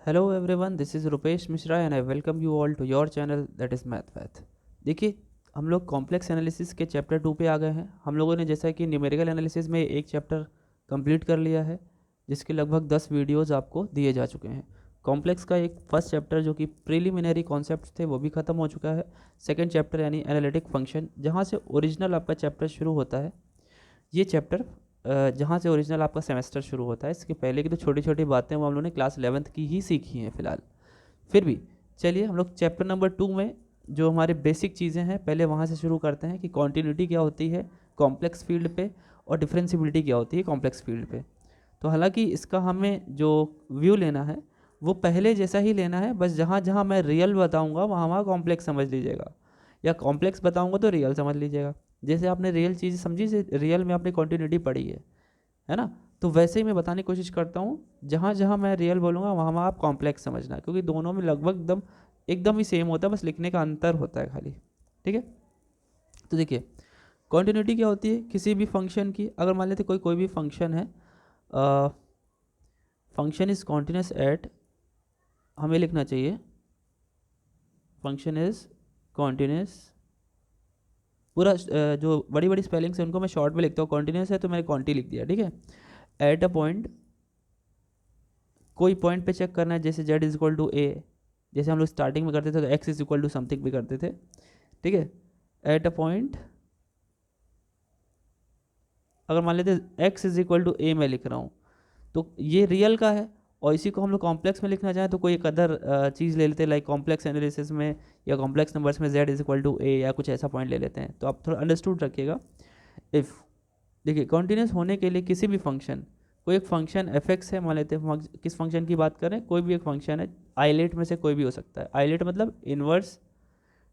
Hello everyone, this is Rupesh Mishra and I welcome you all to your channel that is math. देखिए, हम लोग complex analysis के chapter 2 पे आ गए हैं। हम लोगों ने जैसा कि न्यूमेरिकल एनालिसिस में एक चैप्टर कंप्लीट कर लिया है, जिसके लगभग 10 वीडियोस आपको दिए जा चुके हैं। कॉम्प्लेक्स का एक फर्स्ट चैप्टर जो कि प्रीलिमिनरी कॉन्सेप्ट्स थे वो भी ख़त्म हो चुका है। सेकंड चैप्टर यानी एनालिटिक फंक्शन, जहाँ से ओरिजिनल आपका चैप्टर शुरू होता है, ये चैप्टर जहाँ से ओरिजिनल आपका सेमेस्टर शुरू होता है। इसके पहले की तो छोटी छोटी बातें वो हम लोगों ने क्लास 11th की ही सीखी हैं फ़िलहाल। फिर भी चलिए हम लोग चैप्टर नंबर 2 में जो हमारे बेसिक चीज़ें हैं पहले वहाँ से शुरू करते हैं कि कॉन्टिन्यूटी क्या होती है कॉम्प्लेक्स फील्ड पे, और डिफरेंशिबिलिटी क्या होती है कॉम्प्लेक्स फील्ड पे। तो हालांकि इसका हमें जो व्यू लेना है वो पहले जैसा ही लेना है, बस जहाँ जहाँ मैं रियल बताऊँगा वहाँ वहाँ कॉम्प्लेक्स समझ लीजिएगा, या कॉम्प्लेक्स बताऊँगा तो रियल समझ लीजिएगा। जैसे आपने रियल चीज़ समझी, से रियल में आपने कॉन्टिन्यूटी पढ़ी है ना। तो वैसे ही मैं बताने की कोशिश करता हूँ, जहाँ जहाँ मैं रियल बोलूँगा वहाँ वहाँ आप कॉम्प्लेक्स समझना, क्योंकि दोनों में लगभग एकदम एकदम ही सेम होता है, बस लिखने का अंतर होता है खाली। ठीक है। तो देखिए, कॉन्टिन्यूटी क्या होती है किसी भी फंक्शन की। अगर मान लेते कोई भी फंक्शन है, फंक्शन इज कॉन्टिन्यूस एट, हमें लिखना चाहिए फंक्शन इज कॉन्टिन्यूस, पूरा जो बड़ी बड़ी स्पेलिंग्स है उनको मैं शॉर्ट में लिखता हूँ। कॉन्टिन्यूस है तो मैंने कॉन्टी लिख दिया, ठीक है। एट अ पॉइंट, कोई पॉइंट पे चेक करना है, जैसे z is equal to a, जैसे हम लोग स्टार्टिंग में करते थे तो x is equal to something भी करते थे, ठीक है। एट अ पॉइंट, अगर मान लेते x इज इक्वल टू ए मैं लिख रहा हूँ, तो ये रियल का है। और इसी को हम लोग कॉम्प्लेक्स में लिखना चाहें तो कोई एक अदर चीज़ ले लेते हैं, लाइक कॉम्प्लेक्स एनालिसिस में या कॉम्प्लेक्स नंबर्स में z इज इक्वल टू ए या कुछ ऐसा पॉइंट ले लेते हैं। तो आप थोड़ा अंडरस्टूड रखिएगा। इफ़, देखिए कॉन्टिन्यूस होने के लिए किसी भी फंक्शन, कोई एक फंक्शन एफ एक्स है, मान लेते हैं किस फंक्शन की बात करें, कोई भी एक फंक्शन है, आइलेट में से कोई भी हो सकता है। आइलेट मतलब inverse,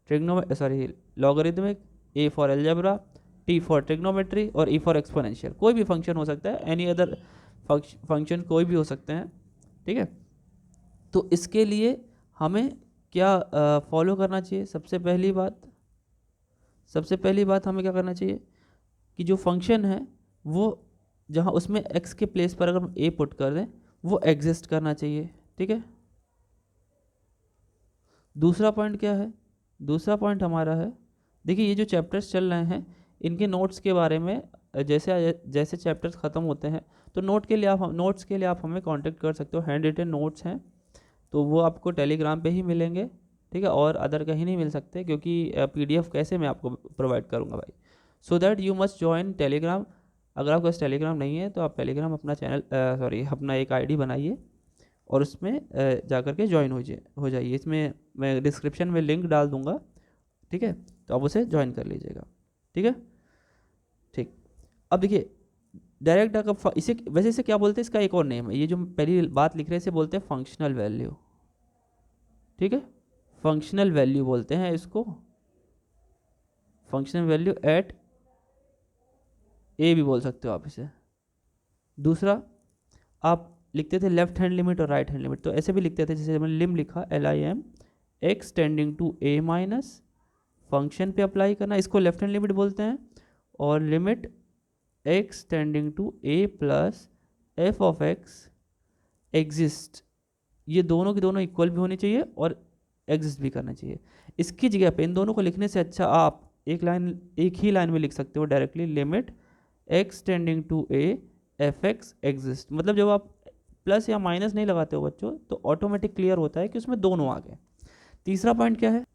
trigno sorry logarithmic, A for algebra, T for trigonometry और ई फॉर एक्सपोनेंशियल। कोई भी फंक्शन हो सकता है, एनी अदर फंक्शन कोई भी हो सकते हैं, ठीक है। तो इसके लिए हमें क्या फॉलो करना चाहिए? सबसे पहली बात हमें क्या करना चाहिए कि जो फंक्शन है वो, जहाँ उसमें x के प्लेस पर अगर हम a पुट कर दें, वो एग्जिस्ट करना चाहिए, ठीक है। दूसरा पॉइंट क्या है? दूसरा पॉइंट हमारा है, देखिए ये जो चैप्टर्स चल रहे हैं इनके नोट्स के बारे में, जैसे जैसे चैप्टर्स ख़त्म होते हैं तो नोट्स के लिए आप हमें कांटेक्ट कर सकते हो। हैंड रिटन नोट्स हैं तो वो आपको टेलीग्राम पे ही मिलेंगे, ठीक है, और अदर कहीं नहीं मिल सकते, क्योंकि पीडीएफ कैसे मैं आपको प्रोवाइड करूँगा भाई। So that you must join Telegram. अगर आपके पास टेलीग्राम नहीं है तो आप टेलीग्राम अपना चैनल सॉरी अपना एक आईडी बनाइए और उसमें जा कर के ज्वाइन हो जाइए। इसमें मैं डिस्क्रिप्शन में लिंक डाल दूंगा, ठीक है, तो आप उसे ज्वाइन कर लीजिएगा, ठीक है। ठीक। अब देखिए, डायरेक्ट अगर इसे, वैसे इसे क्या बोलते हैं, इसका एक और नेम है, ये जो पहली बात लिख रहे हैं इसे बोलते हैं फंक्शनल वैल्यू, ठीक है। फंक्शनल वैल्यू बोलते हैं इसको, फंक्शनल वैल्यू एट ए भी बोल सकते हो आप इसे। दूसरा, आप लिखते थे लेफ्ट हैंड लिमिट और राइट हैंड लिमिट, तो ऐसे भी लिखते थे, जैसे मैंने लिम लिखा LIM, x tending to a minus, function पे अप्लाई करना, इसको लेफ्ट हैंड लिमिट बोलते हैं। और limit x tending to a plus f of x exist, ये दोनों की दोनों इक्वल भी होनी चाहिए और एग्जिस्ट भी करना चाहिए। इसकी जगह पे इन दोनों को लिखने से अच्छा आप एक ही लाइन में लिख सकते हो directly, limit x tending to a f x exist. मतलब जब आप प्लस या माइनस नहीं लगाते हो बच्चों, तो ऑटोमेटिक क्लियर होता है कि उसमें दोनों आ गए। तीसरा पॉइंट क्या है?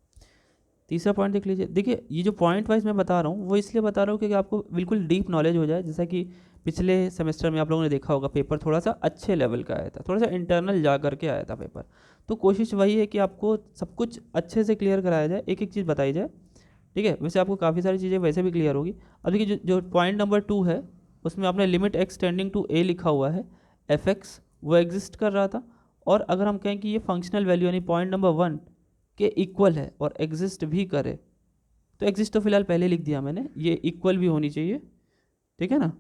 तीसरा पॉइंट देख लीजिए। देखिए, ये जो पॉइंट वाइज मैं बता रहा हूँ वो इसलिए बता रहा हूँ क्योंकि आपको बिल्कुल डीप नॉलेज हो जाए। जैसा कि पिछले सेमेस्टर में आप लोगों ने देखा होगा, पेपर थोड़ा सा अच्छे लेवल का आया था, थोड़ा सा इंटरनल जा करके आया था पेपर। तो कोशिश वही है कि आपको सब कुछ अच्छे से क्लियर कराया जाए, एक एक चीज़ बताई जाए, ठीक है। वैसे आपको काफ़ी सारी चीज़ें वैसे भी क्लियर होगी। अब देखिए, जो पॉइंट नंबर 2 है उसमें आपने लिमिट एक्स टेंडिंग टू ए लिखा हुआ है, एफ एक्स वो एग्जिस्ट कर रहा था। और अगर हम कहें कि ये फंक्शनल वैल्यू यानी पॉइंट नंबर 1 के इक्वल है और एग्जिस्ट भी करे, तो एग्जिस्ट तो फिलहाल पहले लिख दिया मैंने, ये इक्वल भी होनी चाहिए, ठीक है ना।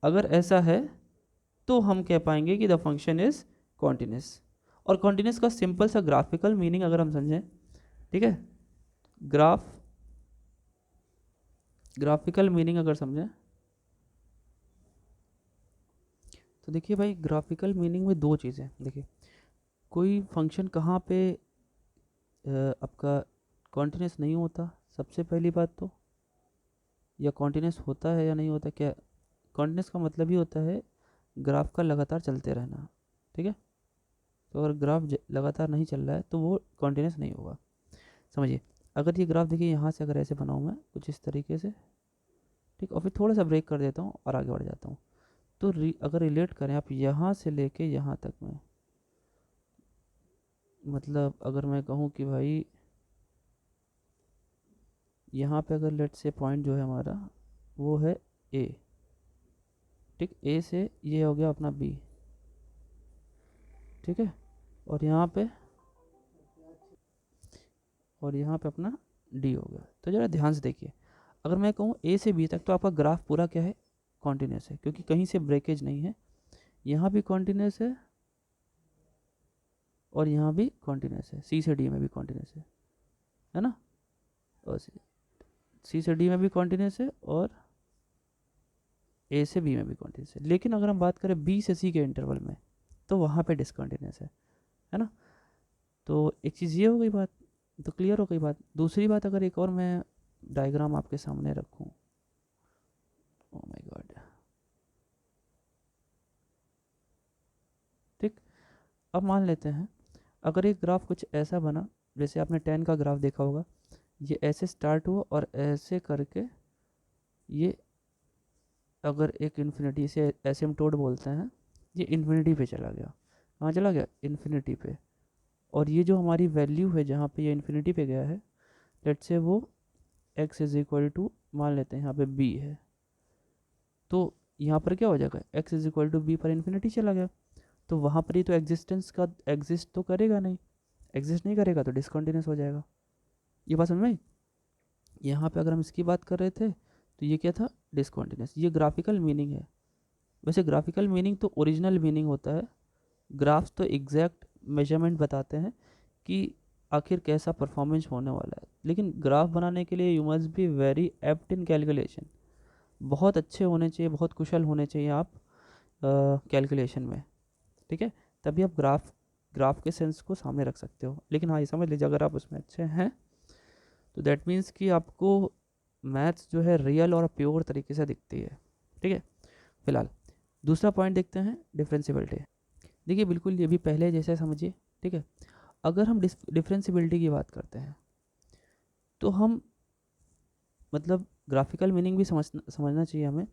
अगर ऐसा है तो हम कह पाएंगे कि द फंक्शन इज कॉन्टिन्यूस। और कॉन्टिन्यूस का सिंपल सा ग्राफिकल मीनिंग अगर हम समझें, ठीक है, ग्राफिकल मीनिंग अगर समझें तो देखिए भाई, ग्राफिकल मीनिंग में दो चीज़ें। देखिए, कोई फंक्शन कहाँ पे आपका कॉन्टिन्यूस नहीं होता, सबसे पहली बात तो, या कॉन्टिन्यूस होता है या नहीं होता? क्या कॉन्टिन्यूस का मतलब ही होता है ग्राफ का लगातार चलते रहना, ठीक है। तो अगर ग्राफ लगातार नहीं चल रहा है तो वो कॉन्टिन्यूस नहीं होगा। समझिए, अगर ये ग्राफ देखिए यहाँ से अगर ऐसे बनाऊँ मैं कुछ इस तरीके से, ठीक, और फिर थोड़ा सा ब्रेक कर देता हूँ और आगे बढ़ जाता हूँ। तो अगर रिलेट करें आप यहाँ से लेके यहाँ तक में, मतलब अगर मैं कहूँ कि भाई यहाँ पे अगर लेट से पॉइंट जो है हमारा वो है ए, ठीक, ए से ये हो गया अपना बी, ठीक है, और यहाँ पे अपना डी हो गया। तो ज़रा ध्यान से देखिए, अगर मैं कहूँ ए से बी तक तो आपका ग्राफ पूरा क्या है, कॉन्टिन्यूस है, क्योंकि कहीं से ब्रेकेज नहीं है। यहाँ भी कॉन्टिन्यूस है और यहाँ भी कॉन्टिन्यूस है, सी से डी में भी कॉन्टिन्यूस है ना, और सी से डी में भी कॉन्टिन्यूस है और ए से बी में भी कॉन्टिन्यूस है। लेकिन अगर हम बात करें बी से सी के इंटरवल में तो वहाँ पे डिसकॉन्टिन्यूस है ना। तो एक चीज़ ये हो गई बात, तो क्लियर हो गई बात। दूसरी बात, अगर एक और मैं डायग्राम आपके सामने रखूँ, ओह माय गॉड, ठीक, अब मान लेते हैं अगर एक ग्राफ कुछ ऐसा बना, जैसे आपने 10 का ग्राफ देखा होगा, ये ऐसे स्टार्ट हुआ और ऐसे करके ये अगर एक इन्फिनिटी से एसिम्पटोट बोलते हैं, ये इन्फिनिटी पे चला गया। कहाँ चला गया? इन्फिनिटी पे। और ये जो हमारी वैल्यू है जहाँ पे ये इन्फिनिटी पे गया है, लेट्स से वो x इज इक्वल टू मान लेते हैं यहाँ पे b है, तो यहाँ पर क्या हो जाएगा, x is equal to b पर इन्फिनिटी चला गया, तो वहाँ पर ही तो एग्जिस्टेंस का एग्जिस्ट तो करेगा नहीं, एग्जिस्ट नहीं करेगा तो डिसकंटिन्यूस हो जाएगा। ये बात समझ में आई? यहाँ पे अगर हम इसकी बात कर रहे थे तो ये क्या था, डिसकंटिन्यूस। ये ग्राफिकल मीनिंग है। वैसे ग्राफिकल मीनिंग तो ओरिजिनल मीनिंग होता है, ग्राफ्स तो एग्जैक्ट मेजरमेंट बताते हैं कि आखिर कैसा परफॉर्मेंस होने वाला है। लेकिन ग्राफ बनाने के लिए you must be very apt in calculation, बहुत अच्छे होने चाहिए, बहुत कुशल होने चाहिए आप कैलकुलेशन में, ठीक है, तभी आप ग्राफ के सेंस को सामने रख सकते हो। लेकिन हाँ, ये समझ लीजिए अगर आप उसमें अच्छे हैं तो दैट मीन्स कि आपको मैथ्स जो है रियल और प्योर तरीके से दिखती है, ठीक है। फिलहाल दूसरा पॉइंट देखते हैं, डिफरेंशियबिलिटी। देखिए बिल्कुल ये भी पहले जैसे समझिए, ठीक है। अगर हम डिफरेंशियबिलिटी की बात करते हैं तो हम मतलब ग्राफिकल मीनिंग भी समझना चाहिए हमें।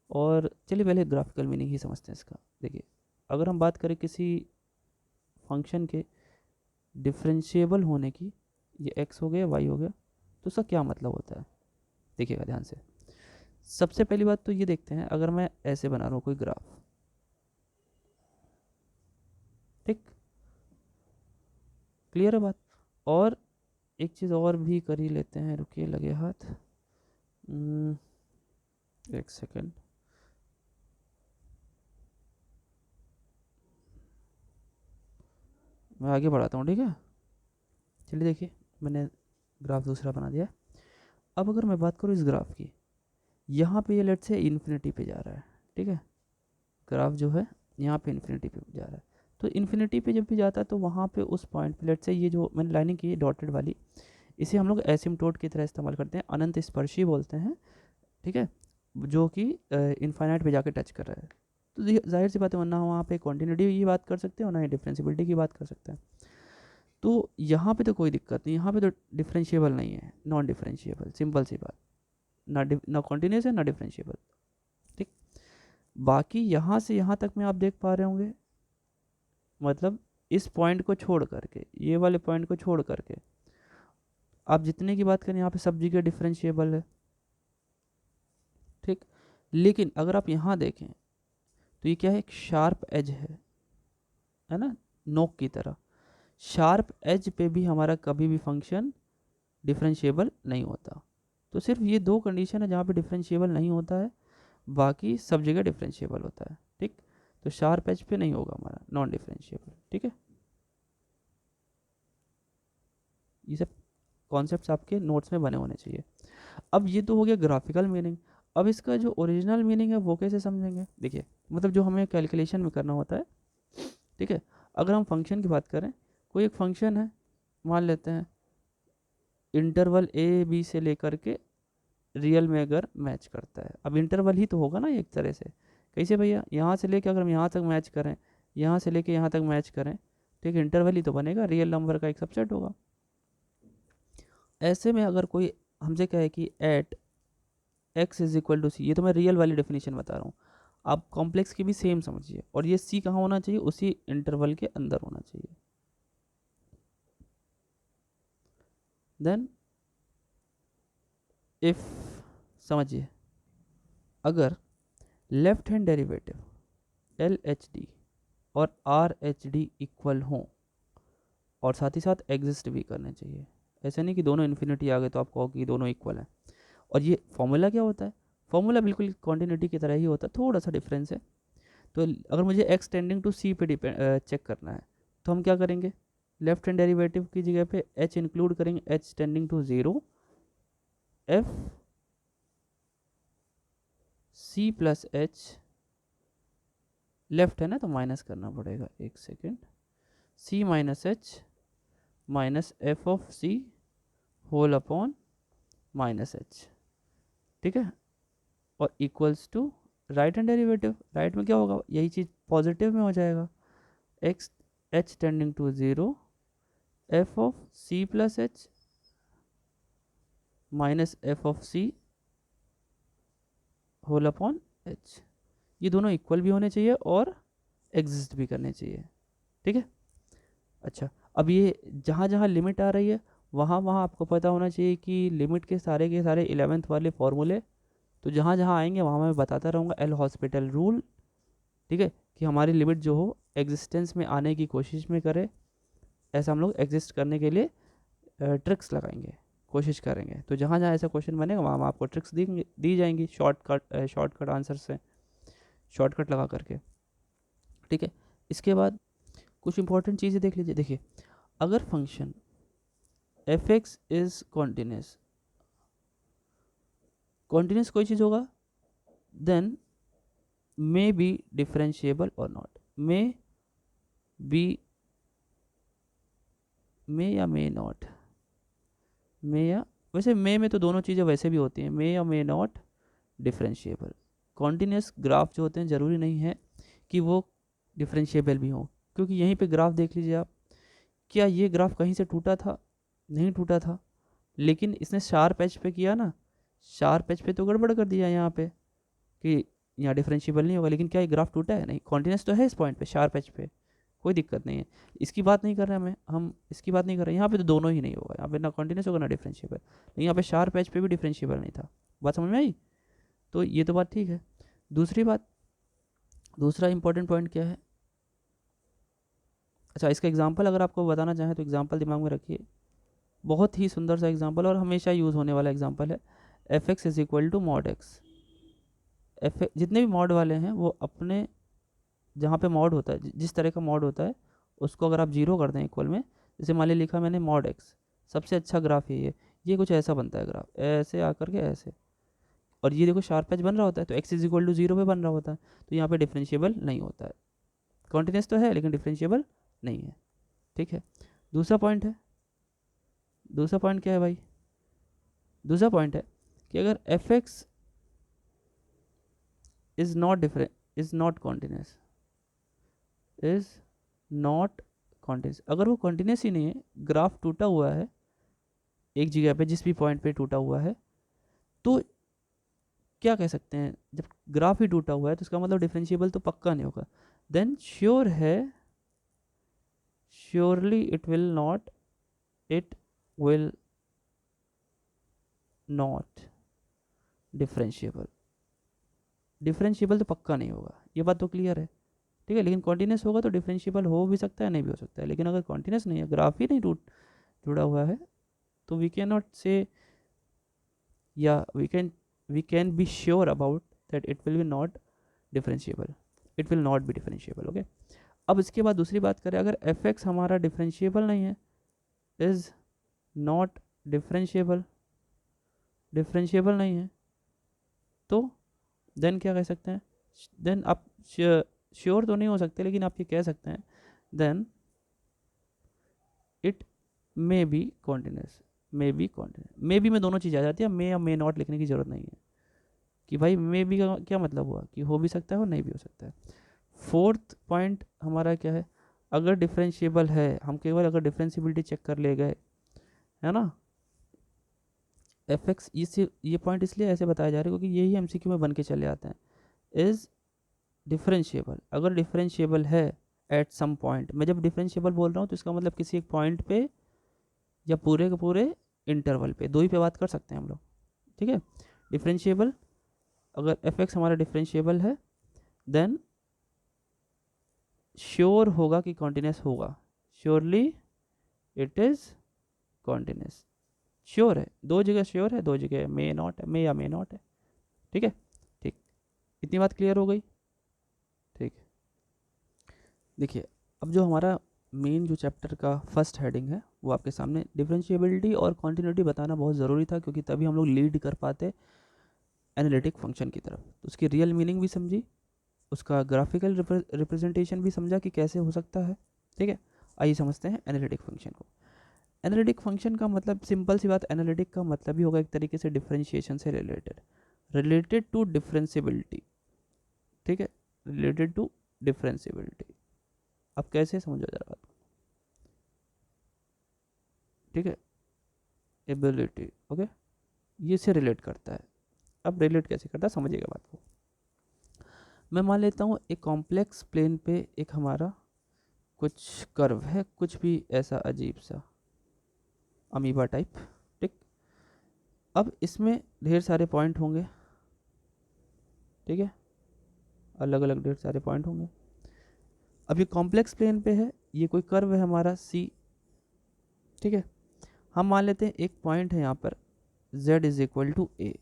और चलिए पहले ग्राफिकल मीनिंग ही समझते हैं इसका। देखिए अगर हम बात करें किसी फंक्शन के डिफरेंशिएबल होने की, ये x हो गया y हो गया, तो उसका क्या मतलब होता है, देखिएगा ध्यान से। सबसे पहली बात तो ये देखते हैं, अगर मैं ऐसे बना रहा हूँ कोई ग्राफ, ठीक, क्लियर है बात। और एक चीज़ और भी कर ही लेते हैं, रुकिए लगे हाथ, एक सेकेंड, मैं आगे बढ़ाता हूँ, ठीक है। चलिए देखिए मैंने ग्राफ दूसरा बना दिया। अब अगर मैं बात करूँ इस ग्राफ की, यहाँ पे ये लेट से इन्फिनिटी पे जा रहा है, ठीक है, ग्राफ जो है यहाँ पे इन्फिनिटी पे जा रहा है। तो इन्फिनिटी पे जब भी जाता है तो वहाँ पे उस पॉइंट पे लेट से ये जो मैंने लाइनिंग की है डॉटेड वाली, इसे हम लोग एसिम्पटोट की तरह इस्तेमाल करते हैं, अनंत स्पर्शी बोलते हैं, ठीक है, जो कि इनफाइनाइट पे जाके टच कर रहा है। तो जाहिर सी बात है, वरना वहाँ पे क्वांटिटी की बात कर सकते हैं और ना ही डिफरेंशियबिलिटी की बात कर सकते हैं। तो यहाँ पे तो कोई दिक्कत नहीं, यहाँ पे तो डिफरेंशिएबल नहीं है, नॉन डिफरेंशिएबल, सिंपल सी बात, ना कॉन्टिन्यूस है ना डिफरेंशिएबल, ठीक। बाकी यहाँ से यहाँ तक में आप देख पा रहे होंगे, मतलब इस पॉइंट को छोड़ करके, ये वाले पॉइंट को छोड़ करके आप जितने की बात करें यहाँ पे सब जगह डिफरेंशिएबल है, ठीक। लेकिन अगर आप यहाँ देखें तो ये क्या है, एक शार्प एज है ना, नोक की तरह। शार्प एज पे भी हमारा कभी भी फंक्शन डिफरेंशिएबल नहीं होता। तो सिर्फ ये दो कंडीशन है जहाँ पे डिफरेंशिएबल नहीं होता है, बाकी सब जगह डिफरेंशिएबल होता है, ठीक। तो शार्प एज पे नहीं होगा हमारा, नॉन डिफरेंशिएबल, ठीक है। ये सब कॉन्सेप्ट्स आपके नोट्स में बने होने चाहिए। अब ये तो हो गया ग्राफिकल मीनिंग। अब इसका जो ओरिजिनल मीनिंग है वो कैसे समझेंगे, देखिए मतलब जो हमें कैलकुलेशन में करना होता है, ठीक है। अगर हम फंक्शन की बात करें, कोई एक फंक्शन है, मान लेते हैं इंटरवल ए बी से लेकर के रियल में अगर मैच करता है, अब इंटरवल ही तो होगा ना एक तरह से। कैसे भैया, यहाँ से लेके अगर हम यहाँ तक मैच करें, यहाँ से लेके यहाँ तक मैच करें, तो एक इंटरवल ही तो बनेगा, रियल नंबर का एक सबसेट होगा। ऐसे में अगर कोई हमसे कहे कि at x is equal to c, ये तो मैं रियल वाली डेफिनेशन बता रहा हूँ, आप कॉम्प्लेक्स की भी सेम समझिए, और ये सी कहाँ होना चाहिए, उसी इंटरवल के अंदर होना चाहिए। देन इफ, समझिए, अगर left hand derivative L H D और आर एच डी इक्वल हों, और साथ ही साथ एग्जिस्ट भी करने चाहिए, ऐसे नहीं कि दोनों इन्फिनिटी आ गए तो आप कहो कि दोनों इक्वल हैं। और ये फॉर्मूला क्या होता है, फॉर्मूला बिल्कुल कॉन्टिन्यूटी की तरह ही होता है, थोड़ा सा डिफरेंस है। तो अगर मुझे एक्स टेंडिंग टू सी पे चेक करना है, तो हम क्या करेंगे, लेफ्ट हैंड डेरिवेटिव की जगह पे एच इंक्लूड करेंगे, h tending to 0, f c plus h, left है ना तो माइनस करना पड़ेगा, एक second, c minus h minus f of c whole upon minus h, ठीक है, और equals to right hand derivative, right में क्या होगा, यही चीज़ पॉजिटिव में हो जाएगा, x h tending to 0, f of c plus h minus f of c whole upon H. ये दोनों इक्वल भी होने चाहिए और एग्जिस्ट भी करने चाहिए, ठीक है। अच्छा, अब ये जहाँ जहाँ लिमिट आ रही है वहाँ वहाँ आपको पता होना चाहिए कि लिमिट के सारे 11th वाले फॉर्मूले, तो जहाँ जहाँ आएंगे वहाँ मैं बताता रहूँगा, एल हॉस्पिटल रूल, ठीक है, कि हमारी लिमिट जो हो एग्जिस्टेंस में आने की कोशिश में करे, ऐसा हम लोग एग्जिस्ट करने के लिए ट्रिक्स लगाएंगे, कोशिश करेंगे। तो जहाँ जहाँ ऐसा क्वेश्चन बनेगा वहाँ आपको ट्रिक्स दी जाएंगी, शॉर्टकट आंसर से, शॉर्टकट लगा करके, ठीक है। इसके बाद कुछ इंपॉर्टेंट चीज़ें देख लीजिए, देखिए, अगर function F x is continuous, continuous कोई चीज़ होगा, देन मे बी डिफरेंशिएबल और नॉट, मे बी, मे या मे नॉट, मे या, वैसे मे में तो दोनों चीज़ें वैसे भी होती हैं, मे या may not differentiable. Continuous graph जो होते हैं ज़रूरी नहीं है कि वो डिफरेंशिएबल भी हों, क्योंकि यहीं पे ग्राफ देख लीजिए आप, क्या ये ग्राफ कहीं से टूटा था, नहीं टूटा था, लेकिन इसने शार्प एज पे किया ना, शार्प एज पे तो गड़बड़ कर दिया यहाँ पे कि यहाँ डिफरेंशिएबल नहीं होगा, लेकिन क्या ये ग्राफ टूटा है, नहीं, कॉन्टिन्यूस तो है इस पॉइंट पे, शार्प एज पे, कोई दिक्कत नहीं है। इसकी बात नहीं कर रहे हैं हम इसकी बात नहीं कर रहे हैं, यहाँ पे तो दोनों ही नहीं होगा, यहाँ पे ना कॉन्टिन्यूस होगा ना डिफरेंशिएबल, लेकिन यहाँ पे शार्प एज पे भी डिफरेंशिएबल नहीं था। बात समझ में आई, तो ये तो बात ठीक है। दूसरी बात, दूसरा इंपॉर्टेंट पॉइंट क्या है, अच्छा, इसका एग्जाम्पल अगर आपको बताना चाहें तो एग्जाम्पल दिमाग में रखिए, बहुत ही सुंदर सा एग्जाम्पल और हमेशा यूज़ होने वाला एग्जाम्पल है, f x is equal to mod x. जितने भी मॉड वाले हैं वो अपने, जहाँ पे मॉड होता है, जिस तरह का मॉड होता है उसको अगर आप जीरो कर दें इक्वल में, जैसे मान लिया लिखा मैंने मॉड एक्स, सबसे अच्छा ग्राफ ये कुछ ऐसा बनता है ग्राफ, ऐसे आकर के ऐसे, और ये देखो शार्प एज बन रहा होता है, तो एक्स इज इक्वल टू 0 पे बन रहा होता है, तो यहाँ पे डिफरेंशिएबल नहीं होता है, कॉन्टिन्यूस तो है लेकिन डिफरेंशिएबल नहीं है, ठीक है। दूसरा पॉइंट है, दूसरा पॉइंट क्या है भाई, दूसरा पॉइंट है कि अगर F x is not continuous, is not continuous, अगर वो कॉन्टिन्यूस ही नहीं है, ग्राफ टूटा हुआ है एक जगह पे, जिस भी पॉइंट पे टूटा हुआ है, तो क्या कह सकते हैं, जब ग्राफ ही टूटा हुआ है तो इसका मतलब डिफरेंशिएबल तो पक्का नहीं होगा, देन श्योर है, surely it will not differentiable, differentiable तो पक्का नहीं होगा, ये बात तो क्लियर है, ठीक है। लेकिन कॉन्टिन्यूस होगा तो डिफरेंशिएबल हो भी सकता है, नहीं भी हो सकता है, लेकिन अगर कॉन्टिन्यूस नहीं है, ग्राफ ही नहीं जुड़ा हुआ है, तो वी कैन नॉट से, या we can be sure about that it will be not differentiable, it will not be differentiable, okay. अब इसके बाद दूसरी बात करें, अगर एफ एक्स हमारा डिफरेंशिएबल नहीं है, इज नॉट डिफरेंशिएबल, डिफरेंशिएबल नहीं है, तो देन क्या कह सकते हैं, देन आप श्योर तो नहीं हो सकते, लेकिन आप ये कह सकते हैं then it may be continuous, may be continuous. May be में दोनों चीज़ आ जाती है, मे या मे नॉट लिखने की ज़रूरत नहीं है कि भाई मे बी का क्या मतलब हुआ कि हो भी सकता है और नहीं भी हो सकता है। फोर्थ पॉइंट हमारा क्या है, अगर डिफरेंशिएबल है, हम केवल अगर डिफरेंशियबिलिटी चेक कर ले गए, है ना, एफ एक्स, ये पॉइंट इसलिए ऐसे बताया जा रहा है क्योंकि यही एमसीक्यू में बन के चले आते हैं। इज डिफरेंशिएबल, अगर डिफरेंशिएबल है एट सम पॉइंट, मैं जब डिफरेंशिएबल बोल रहा हूँ तो इसका मतलब किसी एक पॉइंट पे या पूरे के पूरे इंटरवल पे, दो ही पे बात कर सकते हैं हम लोग, ठीक है। डिफरेंशिएबल, अगर एफ एक्स हमारा डिफरेंशिएबल है देन श्योर होगा कि कॉन्टिन्यूस होगा, surely it is continuous, sure है, दो जगह श्योर है, दो जगह मे नॉट है, मे या मे नॉट है, ठीक है। ठीक, इतनी बात क्लियर हो गई, ठीक है। देखिए अब जो हमारा मेन जो चैप्टर का फर्स्ट हेडिंग है वो आपके सामने, डिफरेंशिएबिलिटी और कॉन्टिन्यूटी बताना बहुत ज़रूरी था क्योंकि तभी हम लोग लीड कर पाते एनालिटिक फंक्शन की तरफ। तो उसकी रियल मीनिंग भी समझी, उसका ग्राफिकल रिप्रेजेंटेशन भी समझा कि कैसे हो सकता है, ठीक है। आइए समझते हैं एनालिटिक फंक्शन को। एनालिटिक फंक्शन का मतलब, सिंपल सी बात, एनालिटिक का मतलब ही होगा एक तरीके से डिफरेंशिएशन से रिलेटेड, रिलेटेड टू डिफरेंशिएबिलिटी, ठीक है, रिलेटेड टू डिफरेंशिएबिलिटी। अब कैसे समझो जरा बात, ठीक है, एबिलिटी, ओके, ये से रिलेट करता है। अब रिलेट कैसे करता है समझिएगा बात को। मैं मान लेता हूँ एक कॉम्प्लेक्स प्लेन पे एक हमारा कुछ कर्व है, कुछ भी ऐसा अजीब सा अमीबा टाइप, ठीक। अब इसमें ढेर सारे पॉइंट होंगे, ठीक है, अलग अलग ढेर सारे पॉइंट होंगे। अब ये कॉम्प्लेक्स प्लेन पे है, ये कोई कर्व है हमारा सी, ठीक है। हम मान लेते हैं एक पॉइंट है यहाँ पर z इज इक्वल टू ए,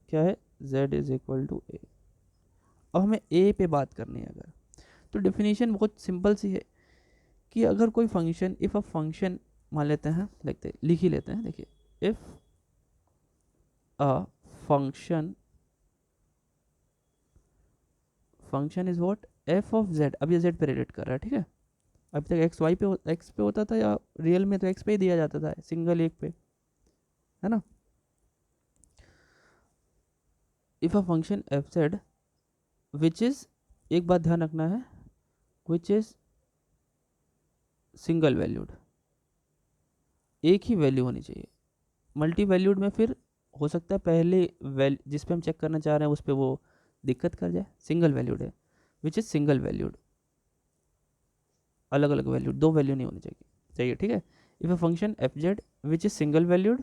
क्या है, z इज इक्वल टू ए। अब हमें ए पे बात करनी है अगर, तो डेफिनेशन बहुत सिंपल सी है कि अगर कोई फंक्शन, इफ़ अ फंक्शन, मान लेते हैं, लिख ही लेते हैं, देखिए, if a function is what, F of Z, अब ये जेड पे रिलेट कर रहा है, ठीक है। अभी तक एक्स वाई पे एक्स पे होता था, या रियल में तो एक्स पे ही दिया जाता था, सिंगल एक पे, है ना। If a function f z which is, एक बात ध्यान रखना है, विच इज़ सिंगल वैल्यूड, एक ही वैल्यू होनी चाहिए। मल्टी वैल्यूड में फिर हो सकता है पहले जिस पे हम चेक करना चाह रहे हैं उस पर वो दिक्कत कर जाए। सिंगल वैल्यूड है, विच इज़ सिंगल वैल्यूड, अलग अलग वैल्यूड, दो वैल्यू नहीं होनी चाहिए, ठीक है। If a function f z which is single valued,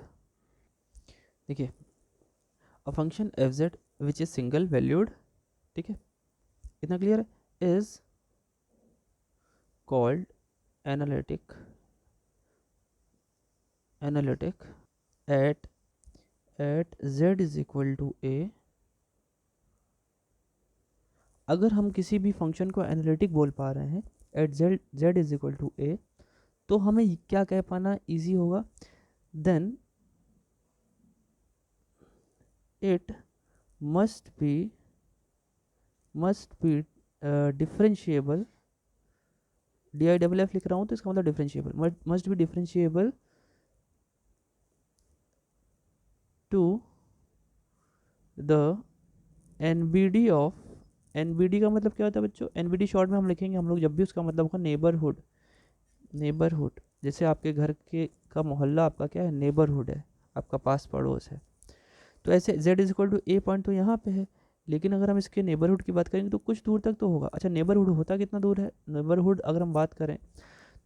देखिए, a function f z which is single valued, ठीक है, इतना क्लियर है, is called analytic at z is equal to a. अगर हम किसी भी फंक्शन को एनालिटिक बोल पा रहे हैं at z is equal to a, तो हमें क्या कह पाना इजी होगा, then it must be differentiable, d i double f लिख रहा हूँ तो इसका मतलब differentiable, must be differentiable to the NBD of, NBD का मतलब क्या होता है बच्चों, एनबीडी शॉर्ट में हम लिखेंगे हम लोग जब भी, उसका मतलब होगा नेबरहुड, नेबरहुड, जैसे आपके घर के का मोहल्ला आपका क्या है, नेबरहुड है, आपका पास पड़ोस है। तो ऐसे z is equal to a point तो यहाँ पे है, लेकिन अगर हम इसके नेबरहुड की बात करेंगे तो कुछ दूर तक तो होगा। अच्छा, नेबरहुड होता कितना दूर है, नेबरहुड अगर हम बात करें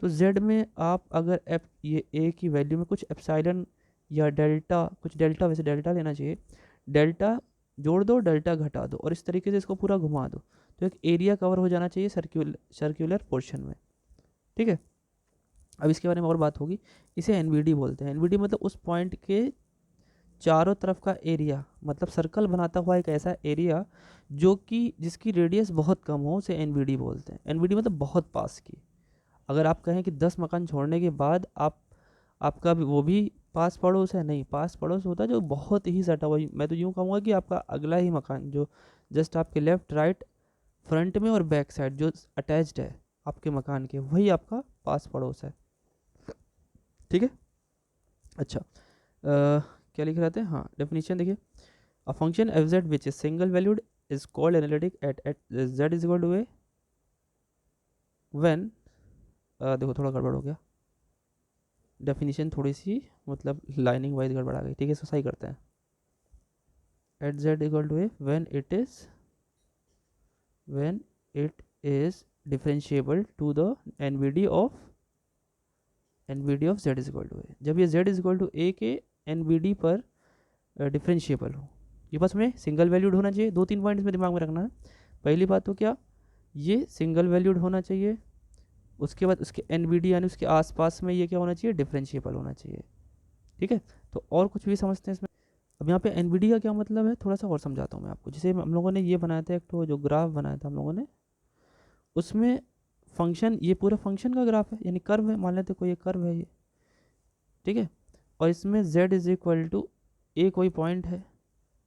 तो z में आप अगर एफ, ये a की वैल्यू में कुछ एप्सिलॉन या डेल्टा, कुछ डेल्टा, वैसे डेल्टा लेना चाहिए, डेल्टा जोड़ दो, डेल्टा घटा दो, और इस तरीके से इसको पूरा घुमा दो, तो एक एरिया कवर हो जाना चाहिए सर्क्यूलर पोर्शन में, ठीक है। अब इसके बारे में और बात होगी, इसे एनबीडी बोलते हैं। एनबीडी मतलब उस पॉइंट के चारों तरफ का एरिया, मतलब सर्कल बनाता हुआ एक ऐसा एरिया जो कि जिसकी रेडियस बहुत कम हो, उसे एनबीडी बोलते हैं। एनबीडी मतलब बहुत पास की। अगर आप कहें कि 10 मकान छोड़ने के बाद आपका भी वो भी पास पड़ोस है, नहीं, पास पड़ोस होता है जो बहुत ही सटा हुआ, मैं तो यूँ कहूँगा कि आपका अगला ही मकान जो जस्ट आपके लेफ्ट राइट फ्रंट में और बैक साइड जो अटैच्ड है, आपके मकान के, वही आपका पास पड़ोस है। ठीक है। अच्छा, क्या लिख रहे थे, हाँ डेफिनेशन देखिए, a function f z which is single valued is called analytic at z is equal to a when, देखो थोड़ा गड़बड़ हो गया, डेफिनेशन थोड़ी सी मतलब लाइनिंग वाइज गड़बड़ आ गई। ठीक है, इसको सही करते हैं। At z equal to a when it is differentiable to the NVD of z is equal to a, जब ये z is equal to a के एनवीडी पर डिफरेंशिएबल हो। ये बस में सिंगल वैल्यूड होना चाहिए, 2-3 पॉइंट इसमें दिमाग में रखना है। पहली बात तो क्या, ये सिंगल वैल्यूड होना चाहिए, उसके बाद उसके एनवीडी यानी उसके आसपास में ये क्या होना चाहिए, डिफरेंशिएबल होना चाहिए। ठीक है, तो और कुछ भी समझते हैं इसमें। अब यहाँ पे एनवीडी का क्या मतलब है, थोड़ा सा और समझाता हूँ मैं आपको। जैसे हम लोगों ने ये बनाया था, एक तो जो ग्राफ बनाया था हम लोगों ने, उसमें फंक्शन, ये पूरा फंक्शन का ग्राफ है, यानी कर्व है, मान लेते कोई एक कर्व है ये। ठीक है, और इसमें z इज इक्वल टू ए कोई पॉइंट है।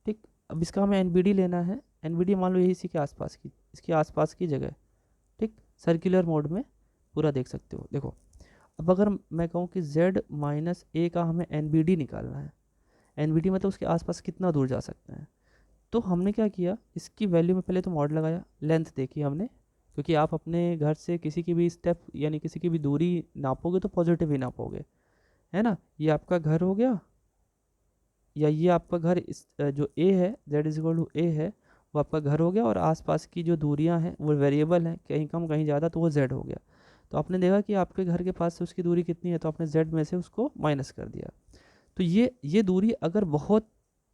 ठीक, अब इसका हमें एनबीडी लेना है, एनबीडी मान लो यही इसी के आसपास की, इसके आसपास की जगह। ठीक, सर्कुलर मोड में पूरा देख सकते हो। देखो, अब अगर मैं कहूँ कि z माइनस ए का हमें एनबीडी निकालना है, एनबीडी मतलब उसके आसपास कितना दूर जा सकते हैं, तो हमने क्या किया, इसकी वैल्यू में पहले तो मॉड लगाया, लेंथ देखी हमने, क्योंकि आप अपने घर से किसी की भी स्टेप यानी किसी की भी दूरी नापोगे तो पॉजिटिव ही नापोगे, है ना। ये आपका घर हो गया, या ये आपका घर इस जो ए है, जेड इज इक्वल टू ए है, वो आपका घर हो गया, और आसपास की जो दूरियां हैं वो वेरिएबल हैं, कहीं कम कहीं ज़्यादा, तो वो जेड हो गया। तो आपने देखा कि आपके घर के पास से उसकी दूरी कितनी है, तो आपने जेड में से उसको माइनस कर दिया। तो ये दूरी अगर बहुत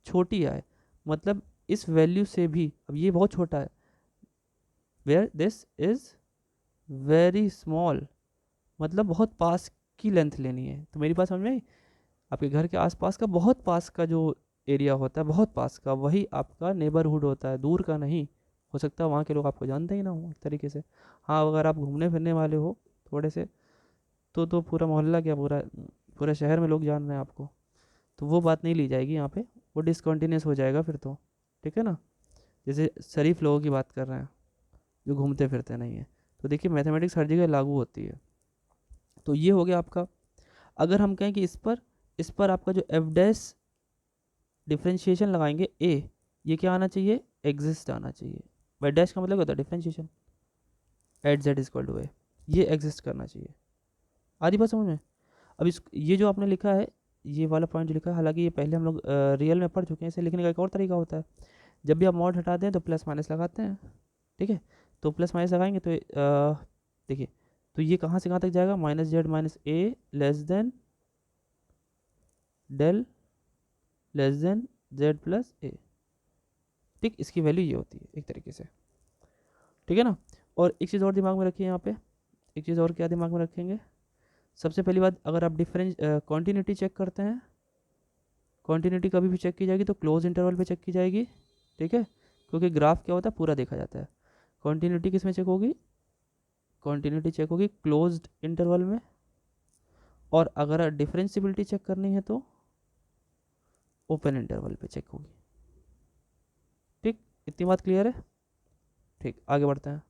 छोटी आए, मतलब इस वैल्यू से भी, अब ये बहुत छोटा है, where this is very small, मतलब बहुत पास की लेंथ लेनी है। तो मेरी बात समझ में आई, आपके घर के आसपास का बहुत पास का जो एरिया होता है, बहुत पास का, वही आपका नेबरहुड होता है, दूर का नहीं। हो सकता है वहाँ के लोग आपको जानते ही ना हो एक तरीके से। हाँ, अगर आप घूमने फिरने वाले हो थोड़े से, तो पूरा मोहल्ला क्या, पूरा पूरे शहर में लोग जान रहे हैं आपको, तो वो बात नहीं ली जाएगी यहाँ पे, वो डिसकंटिन्यूस हो जाएगा फिर तो। ठीक है ना, जैसे शरीफ लोगों की बात कर रहे हैं जो घूमते फिरते नहीं है। तो देखिए, मैथमेटिक्स हर जगह लागू होती है। तो ये हो गया आपका। अगर हम कहें कि इस पर आपका जो एफ डैश डिफ्रेंशिएशन लगाएंगे ए, ये क्या आना चाहिए, एग्जिस्ट आना चाहिए। बाई डैश का मतलब क्या होता है, differentiation at z is equal to a, ये एग्जिस्ट करना चाहिए। आधी बात समझ में। अब इस ये जो आपने लिखा है, ये वाला पॉइंट जो लिखा है, हालांकि ये पहले हम लोग रियल में पढ़ चुके हैं, इसे लिखने का एक और तरीका होता है। जब भी आप मॉड हटाते हैं तो प्लस माइनस लगाते हैं। ठीक है, तो प्लस माइनस लगाएंगे तो देखिए, तो ये कहाँ से कहाँ तक जाएगा, minus z minus a less than del less than z plus a. ठीक, इसकी वैल्यू ये होती है एक तरीके से। ठीक है ना। और एक चीज़ और दिमाग में रखिए यहाँ पे, एक चीज़ और क्या दिमाग में रखेंगे, सबसे पहली बात, अगर आप डिफरेंस कॉन्टीन्यूटी चेक करते हैं, कॉन्टीन्यूटी कभी भी चेक की जाएगी तो क्लोज इंटरवल पे चेक की जाएगी। ठीक है, क्योंकि ग्राफ क्या होता है, पूरा देखा जाता है। कॉन्टीन्यूटी किस में चेक होगी, कॉन्टीन्यूटी चेक होगी क्लोज्ड इंटरवल में। और अगर डिफरेंशियबिलिटी चेक करनी है तो ओपन इंटरवल पे चेक होगी। ठीक, इतनी बात क्लियर है। ठीक, आगे बढ़ते हैं।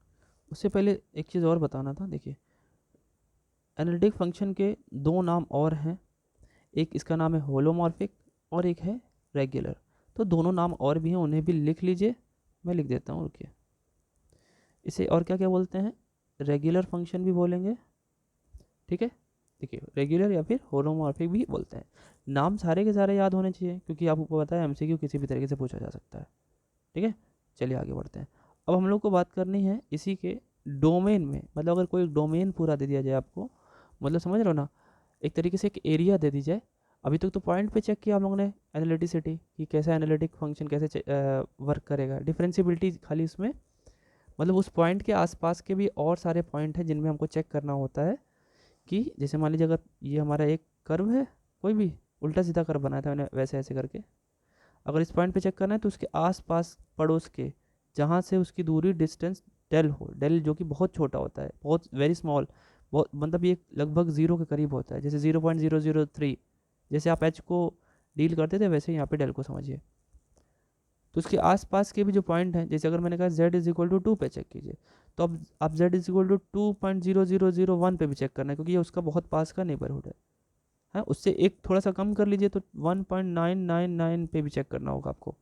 उससे पहले एक चीज़ और बताना था, देखिए एनालिटिक फंक्शन के दो नाम और हैं, एक इसका नाम है होलोमॉर्फिक और एक है रेगुलर। तो दोनों नाम और भी हैं, उन्हें भी लिख लीजिए, मैं लिख देता हूँ, रुकिए। इसे और क्या क्या बोलते हैं, रेगुलर फंक्शन भी बोलेंगे। ठीक है, देखिए रेगुलर या फिर होलोमॉर्फिक भी बोलते हैं। नाम सारे के सारे याद होने चाहिए, क्योंकि आपको पता है एमसीक्यू किसी भी तरीके से पूछा जा सकता है। ठीक है, चलिए आगे बढ़ते हैं। अब हम लोग को बात करनी है इसी के डोमेन में, मतलब अगर कोई डोमेन पूरा दे दिया जाए आपको, मतलब समझ रहे हो ना, एक तरीके से एक एरिया दे दी जाए। अभी तक तो पॉइंट पे चेक किया हम लोगों ने एनालिटिसिटी कि कैसा एनालिटिक फंक्शन कैसे वर्क करेगा, डिफरेंशियबिलिटी खाली उसमें, मतलब उस पॉइंट के आसपास के भी और सारे पॉइंट हैं जिनमें हमको चेक करना होता है। कि जैसे मान लीजिए अगर ये हमारा एक कर्व है, कोई भी उल्टा सीधा कर्व बनाया था मैंने वैसे ऐसे करके, अगर इस पॉइंट पे चेक करना है तो उसके आसपास पड़ोस के जहाँ से उसकी दूरी डिस्टेंस डेल हो, डेल जो कि बहुत छोटा होता है, बहुत वेरी स्मॉल, बहुत मतलब ये लगभग ज़ीरो के करीब होता है, जैसे 0.003, जैसे आप एच को डील करते थे वैसे ही यहाँ पे डेल को समझिए। तो उसके आसपास के भी जो पॉइंट हैं, जैसे अगर मैंने कहा z इज इक्वल टू 2 पे चेक कीजिए, तो अब आप z इज इक्वल टू 2.0001 पे भी चेक करना है, क्योंकि ये उसका बहुत पास का नेबरहुड है, उससे एक थोड़ा सा कम कर लीजिए तो 1.999 पे भी चेक करना होगा आपको।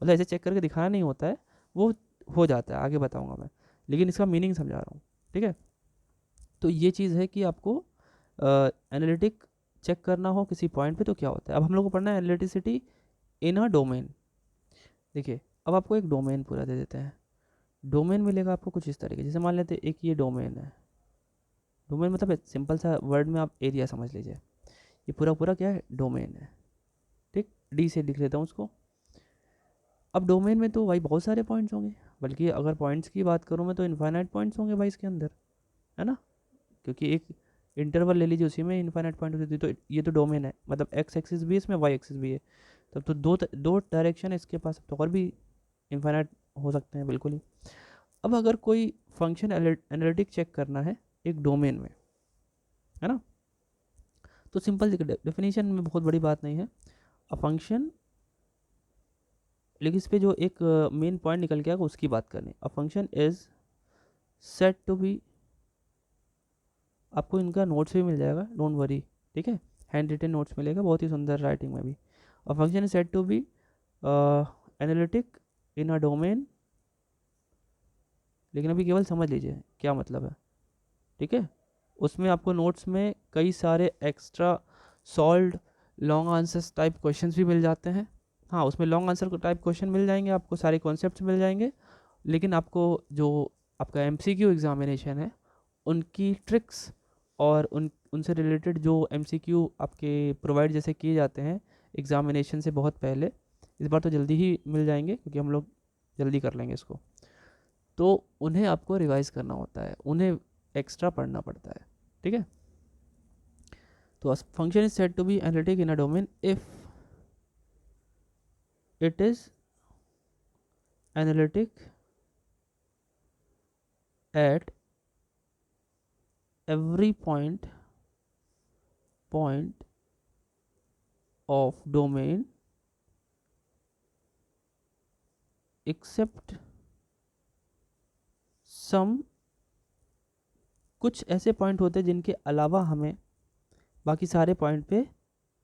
मतलब ऐसे चेक करके दिखाना नहीं होता है, वो हो जाता है, आगे बताऊंगा मैं, लेकिन इसका मीनिंग समझा रहा हूँ, ठीक है। तो ये चीज़ है कि आपको एनालिटिक चेक करना हो किसी पॉइंट पे तो क्या होता है। अब हम लोग को पढ़ना है एनालिटिसिटी इन अ डोमेन। देखिए अब आपको एक डोमेन पूरा दे देते हैं, डोमेन मिलेगा आपको कुछ इस तरीके, जैसे मान लेते हैं एक ये डोमेन है, डोमेन मतलब सिंपल सा वर्ड में आप एरिया समझ लीजिए, ये पूरा पूरा क्या है, डोमेन है, ठीक। डी से लिख लेता हूँ उसको। अब डोमेन में तो भाई बहुत सारे पॉइंट्स होंगे, बल्कि अगर पॉइंट्स की बात करूँ मैं तो इन्फाइनाइट पॉइंट्स होंगे भाई इसके अंदर, है ना, क्योंकि एक इंटरवल ले लीजिए उसी में इन्फाइनाइट पॉइंट होती है। तो ये तो डोमेन है, मतलब एक्स एक्सिस भी है इसमें, वाई एक्सिस भी है, तब तो दो डायरेक्शन है इसके पास, तो और भी इन्फाइनाइट हो सकते हैं बिल्कुल ही। अब अगर कोई फंक्शन एनालिटिक चेक करना है एक डोमेन में, है ना, तो सिंपल डेफिनेशन में बहुत बड़ी बात नहीं है, अ फंक्शन, लेकिन इस पे जो एक मेन पॉइंट निकल के आएगा उसकी बात करनी। A function is set to be, आपको इनका नोट्स भी मिल जाएगा, डोंट वरी, ठीक है, हैंड रिटन नोट्स मिलेगा बहुत ही सुंदर राइटिंग में भी। A function is set to be analytic in a domain, लेकिन अभी केवल समझ लीजिए क्या मतलब है, ठीक है। उसमें आपको नोट्स में कई सारे extra solved long answers type questions भी मिल जाते हैं। हाँ, उसमें लॉन्ग आंसर टाइप क्वेश्चन मिल जाएंगे आपको, सारे कॉन्सेप्ट्स मिल जाएंगे, लेकिन आपको जो आपका एमसीक्यू एग्जामिनेशन है उनकी ट्रिक्स और उनसे रिलेटेड जो एमसीक्यू आपके प्रोवाइड जैसे किए जाते हैं एग्जामिनेशन से बहुत पहले, इस बार तो जल्दी ही मिल जाएंगे क्योंकि हम लोग जल्दी कर लेंगे इसको, तो उन्हें आपको रिवाइज करना होता है, उन्हें एक्स्ट्रा पढ़ना पड़ता है, ठीक है। तो function is said to be analytic in a domain if it is analytic at every point of domain except some, कुछ ऐसे पॉइंट होते हैं जिनके अलावा हमें बाकी सारे पॉइंट पे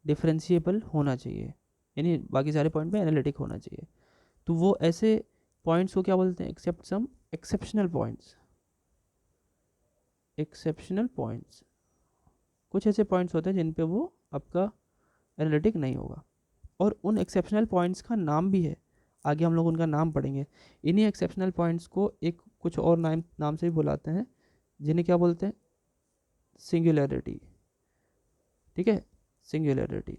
डिफरेंशिएबल होना चाहिए, यानी बाकी सारे पॉइंट पे एनालिटिक होना चाहिए। तो वो ऐसे पॉइंट्स को क्या बोलते हैं, except some exceptional points, exceptional points, कुछ ऐसे पॉइंट्स होते हैं जिन पे वो आपका एनालिटिक नहीं होगा, और उन एक्सेप्शनल पॉइंट्स का नाम भी है, आगे हम लोग उनका नाम पढ़ेंगे। इन्हीं एक्सेप्शनल पॉइंट्स को एक कुछ और नाम से भी बुलाते हैं, जिन्हें क्या बोलते हैं, सिंगुलैरिटी, ठीक है। सिंगुलैरिटी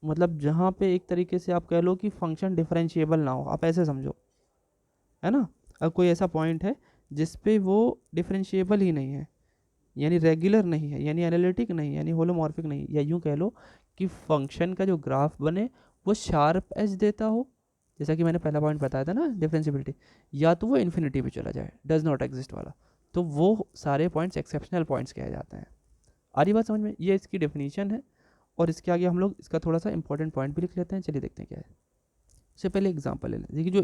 मतलब जहाँ पे एक तरीके से आप कह लो कि फंक्शन डिफरेंशिएबल ना हो, आप ऐसे समझो, है ना। अब कोई ऐसा पॉइंट है जिस पे वो डिफरेंशिएबल ही नहीं है, यानी रेगुलर नहीं है, यानी एनालिटिक नहीं, यानी होलोमॉर्फिक नहीं, या यूँ कह लो कि फंक्शन का जो ग्राफ बने वो शार्प एज देता हो, जैसा कि मैंने पहला पॉइंट बताया था ना डिफरेंशिबिलिटी, या तो वो इन्फिनिटी पे चला जाए, डज नॉट एग्जिस्ट वाला, तो वो सारे पॉइंट्स एक्सेप्शनल पॉइंट्स कहे जाते हैं। आ रही बात समझ में, ये इसकी डेफिनेशन है, और इसके आगे हम लोग इसका थोड़ा सा इंपॉर्टेंट पॉइंट भी लिख लेते हैं, चलिए देखते हैं क्या है। इससे पहले एग्जाम्पल ले लें, देखिए जो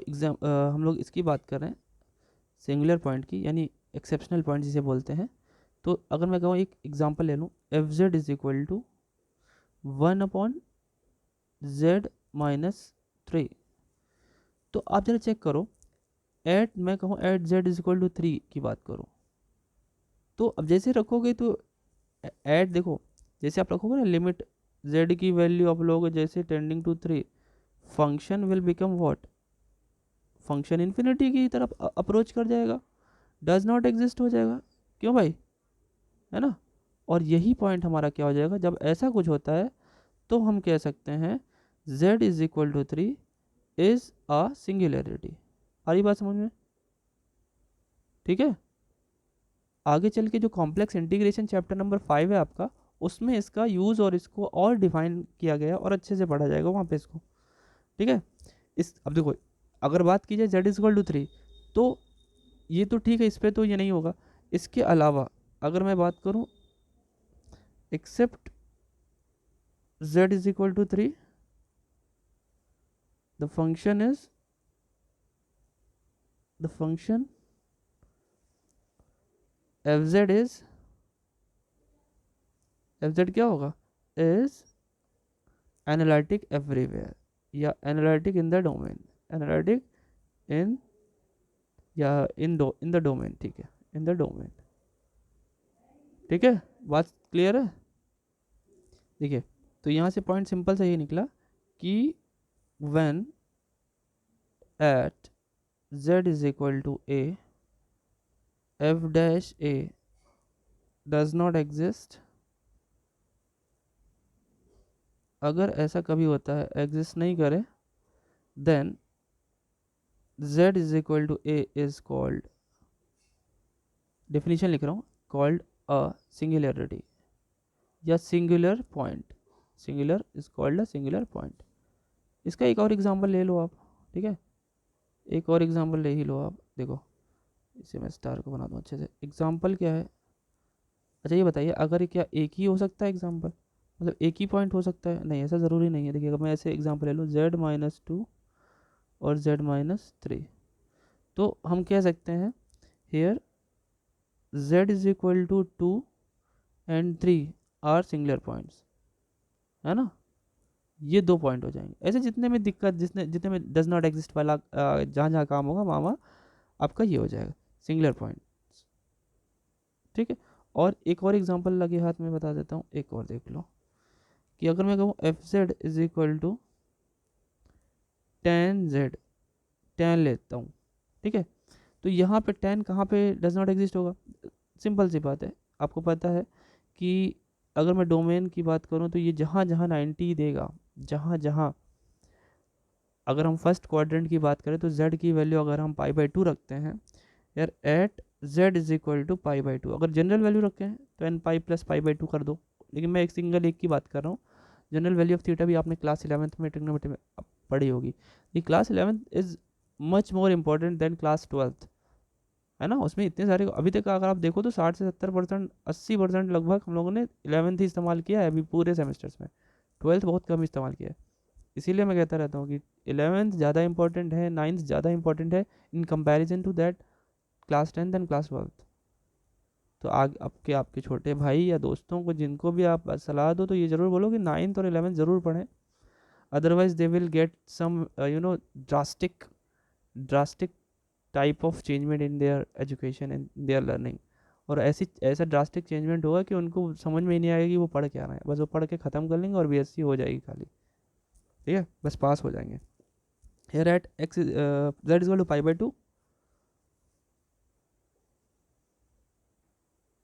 हम लोग इसकी बात कर रहे हैं सिंगुलर पॉइंट की, यानी एक्सेप्शनल पॉइंट जिसे बोलते हैं। तो अगर मैं कहूँ एक एग्जांपल ले लूँ, f z is equal to 1/z-3, तो आप जरा चेक करो, एट मैं कहूँ at z is equal to 3 की बात करो, तो अब जैसे रखोगे तो एट देखो, जैसे आप रखोगे ना लिमिट जेड की वैल्यू आप लोगे जैसे tending to 3, function will become what, function infinity की तरफ अप्रोच कर जाएगा, डज नॉट एग्जिस्ट हो जाएगा, क्यों भाई, है ना। और यही पॉइंट हमारा क्या हो जाएगा, जब ऐसा कुछ होता है तो हम कह सकते हैं z is equal to 3 is a singularity. आ रही बात समझ में, ठीक है। आगे चल के जो कॉम्प्लेक्स इंटीग्रेशन चैप्टर नंबर 5 है आपका, उसमें इसका यूज़ और इसको और डिफाइन किया गया और अच्छे से पढ़ा जाएगा वहाँ पे इसको, ठीक है। इस अब देखो, अगर बात की जाए z इज इक्वल टू 3, तो ये तो ठीक है, इस पर तो ये नहीं होगा। इसके अलावा अगर मैं बात करूँ except z is equal to 3, the function f z is, f z क्या होगा, इज एनालिटिक एवरीवेयर या analytic in the domain, analytic in या इन द डोमेन, ठीक है, इन द डोमेन, ठीक है, बात क्लियर है। देखिए तो यहाँ से पॉइंट सिंपल सा ये निकला कि when at z is equal to a, f dash a does not exist, अगर ऐसा कभी होता है एग्जिस्ट नहीं करे, then z is equal to a is called, definition लिख रहा हूँ, कॉल्ड अ सिंगुलरिटी या singular point, singular is called a singular point. इसका एक और एग्जांपल ले लो आप, ठीक है, एक और एग्जांपल ले ही लो आप। देखो इसे मैं स्टार को बना दूँ अच्छे से, एग्जांपल क्या है, अच्छा ये बताइए अगर ये क्या एक ही हो सकता है एग्जांपल, मतलब एक ही पॉइंट हो सकता है, नहीं ऐसा ज़रूरी नहीं है। देखिए अगर मैं ऐसे एग्जांपल ले लूँ z-2 और z-3, तो हम कह सकते हैं here z is equal to 2 and 3 are singular points, है ना, ये दो पॉइंट हो जाएंगे। ऐसे जितने में दिक्कत, जितने में डज नॉट एग्जिस्ट वाला जहाँ जहाँ काम होगा वहाँ आपका ये हो जाएगा सिंगुलर पॉइंट, ठीक है। और एक और एग्जांपल लगे हाथ में बता देता हूँ, एक और देख लो कि अगर मैं कहूँ f z is equal to ten z, ten लेता हूँ, ठीक है, तो यहाँ पे टेन कहाँ पे डज नॉट एग्जिस्ट होगा, सिंपल सी बात है, आपको पता है कि अगर मैं डोमेन की बात करूँ तो ये जहाँ जहाँ 90 देगा, जहाँ जहाँ, अगर हम फर्स्ट क्वाड्रेंट की बात करें तो z की वैल्यू अगर हम π/2 रखते हैं यार, at z is equal to π/2, अगर जनरल वैल्यू रखे हैं तो एन पाई प्लस π/2 कर दो, लेकिन मैं एक सिंगल एक की बात कर रहा हूँ। जनरल वैल्यू ऑफ थीटा भी आपने क्लास 11th में ट्रिग्नोमेट्री में पढ़ी होगी, ये class 11th is much more important than class 12th, है ना, उसमें इतने सारे अभी तक अगर आप देखो तो 60 से 70%, 80% लगभग हम लोगों ने 11th ही इस्तेमाल किया है अभी पूरे सेमेस्टर्स में, 12th बहुत कम इस्तेमाल किया है। इसीलिए मैं कहता रहता हूँ कि 11th ज़्यादा इंपॉर्टेंट है, 9th ज़्यादा इंपॉर्टेंट है in comparison to that class 10th and class 12th। तो आपके आपके छोटे भाई या दोस्तों को जिनको भी आप सलाह दो तो ये ज़रूर बोलो कि 9th और 11th ज़रूर पढ़ें, otherwise they will get some drastic type of changement in their education and their learning, और ऐसा ड्रास्टिक चेंजमेंट होगा कि उनको समझ में ही नहीं आएगा कि वो पढ़ क्या रहे हैं, बस वो पढ़ के ख़त्म कर लेंगे और बीएससी हो जाएगी खाली, ठीक है, बस पास हो जाएंगे। Here at x z is equal to π/2,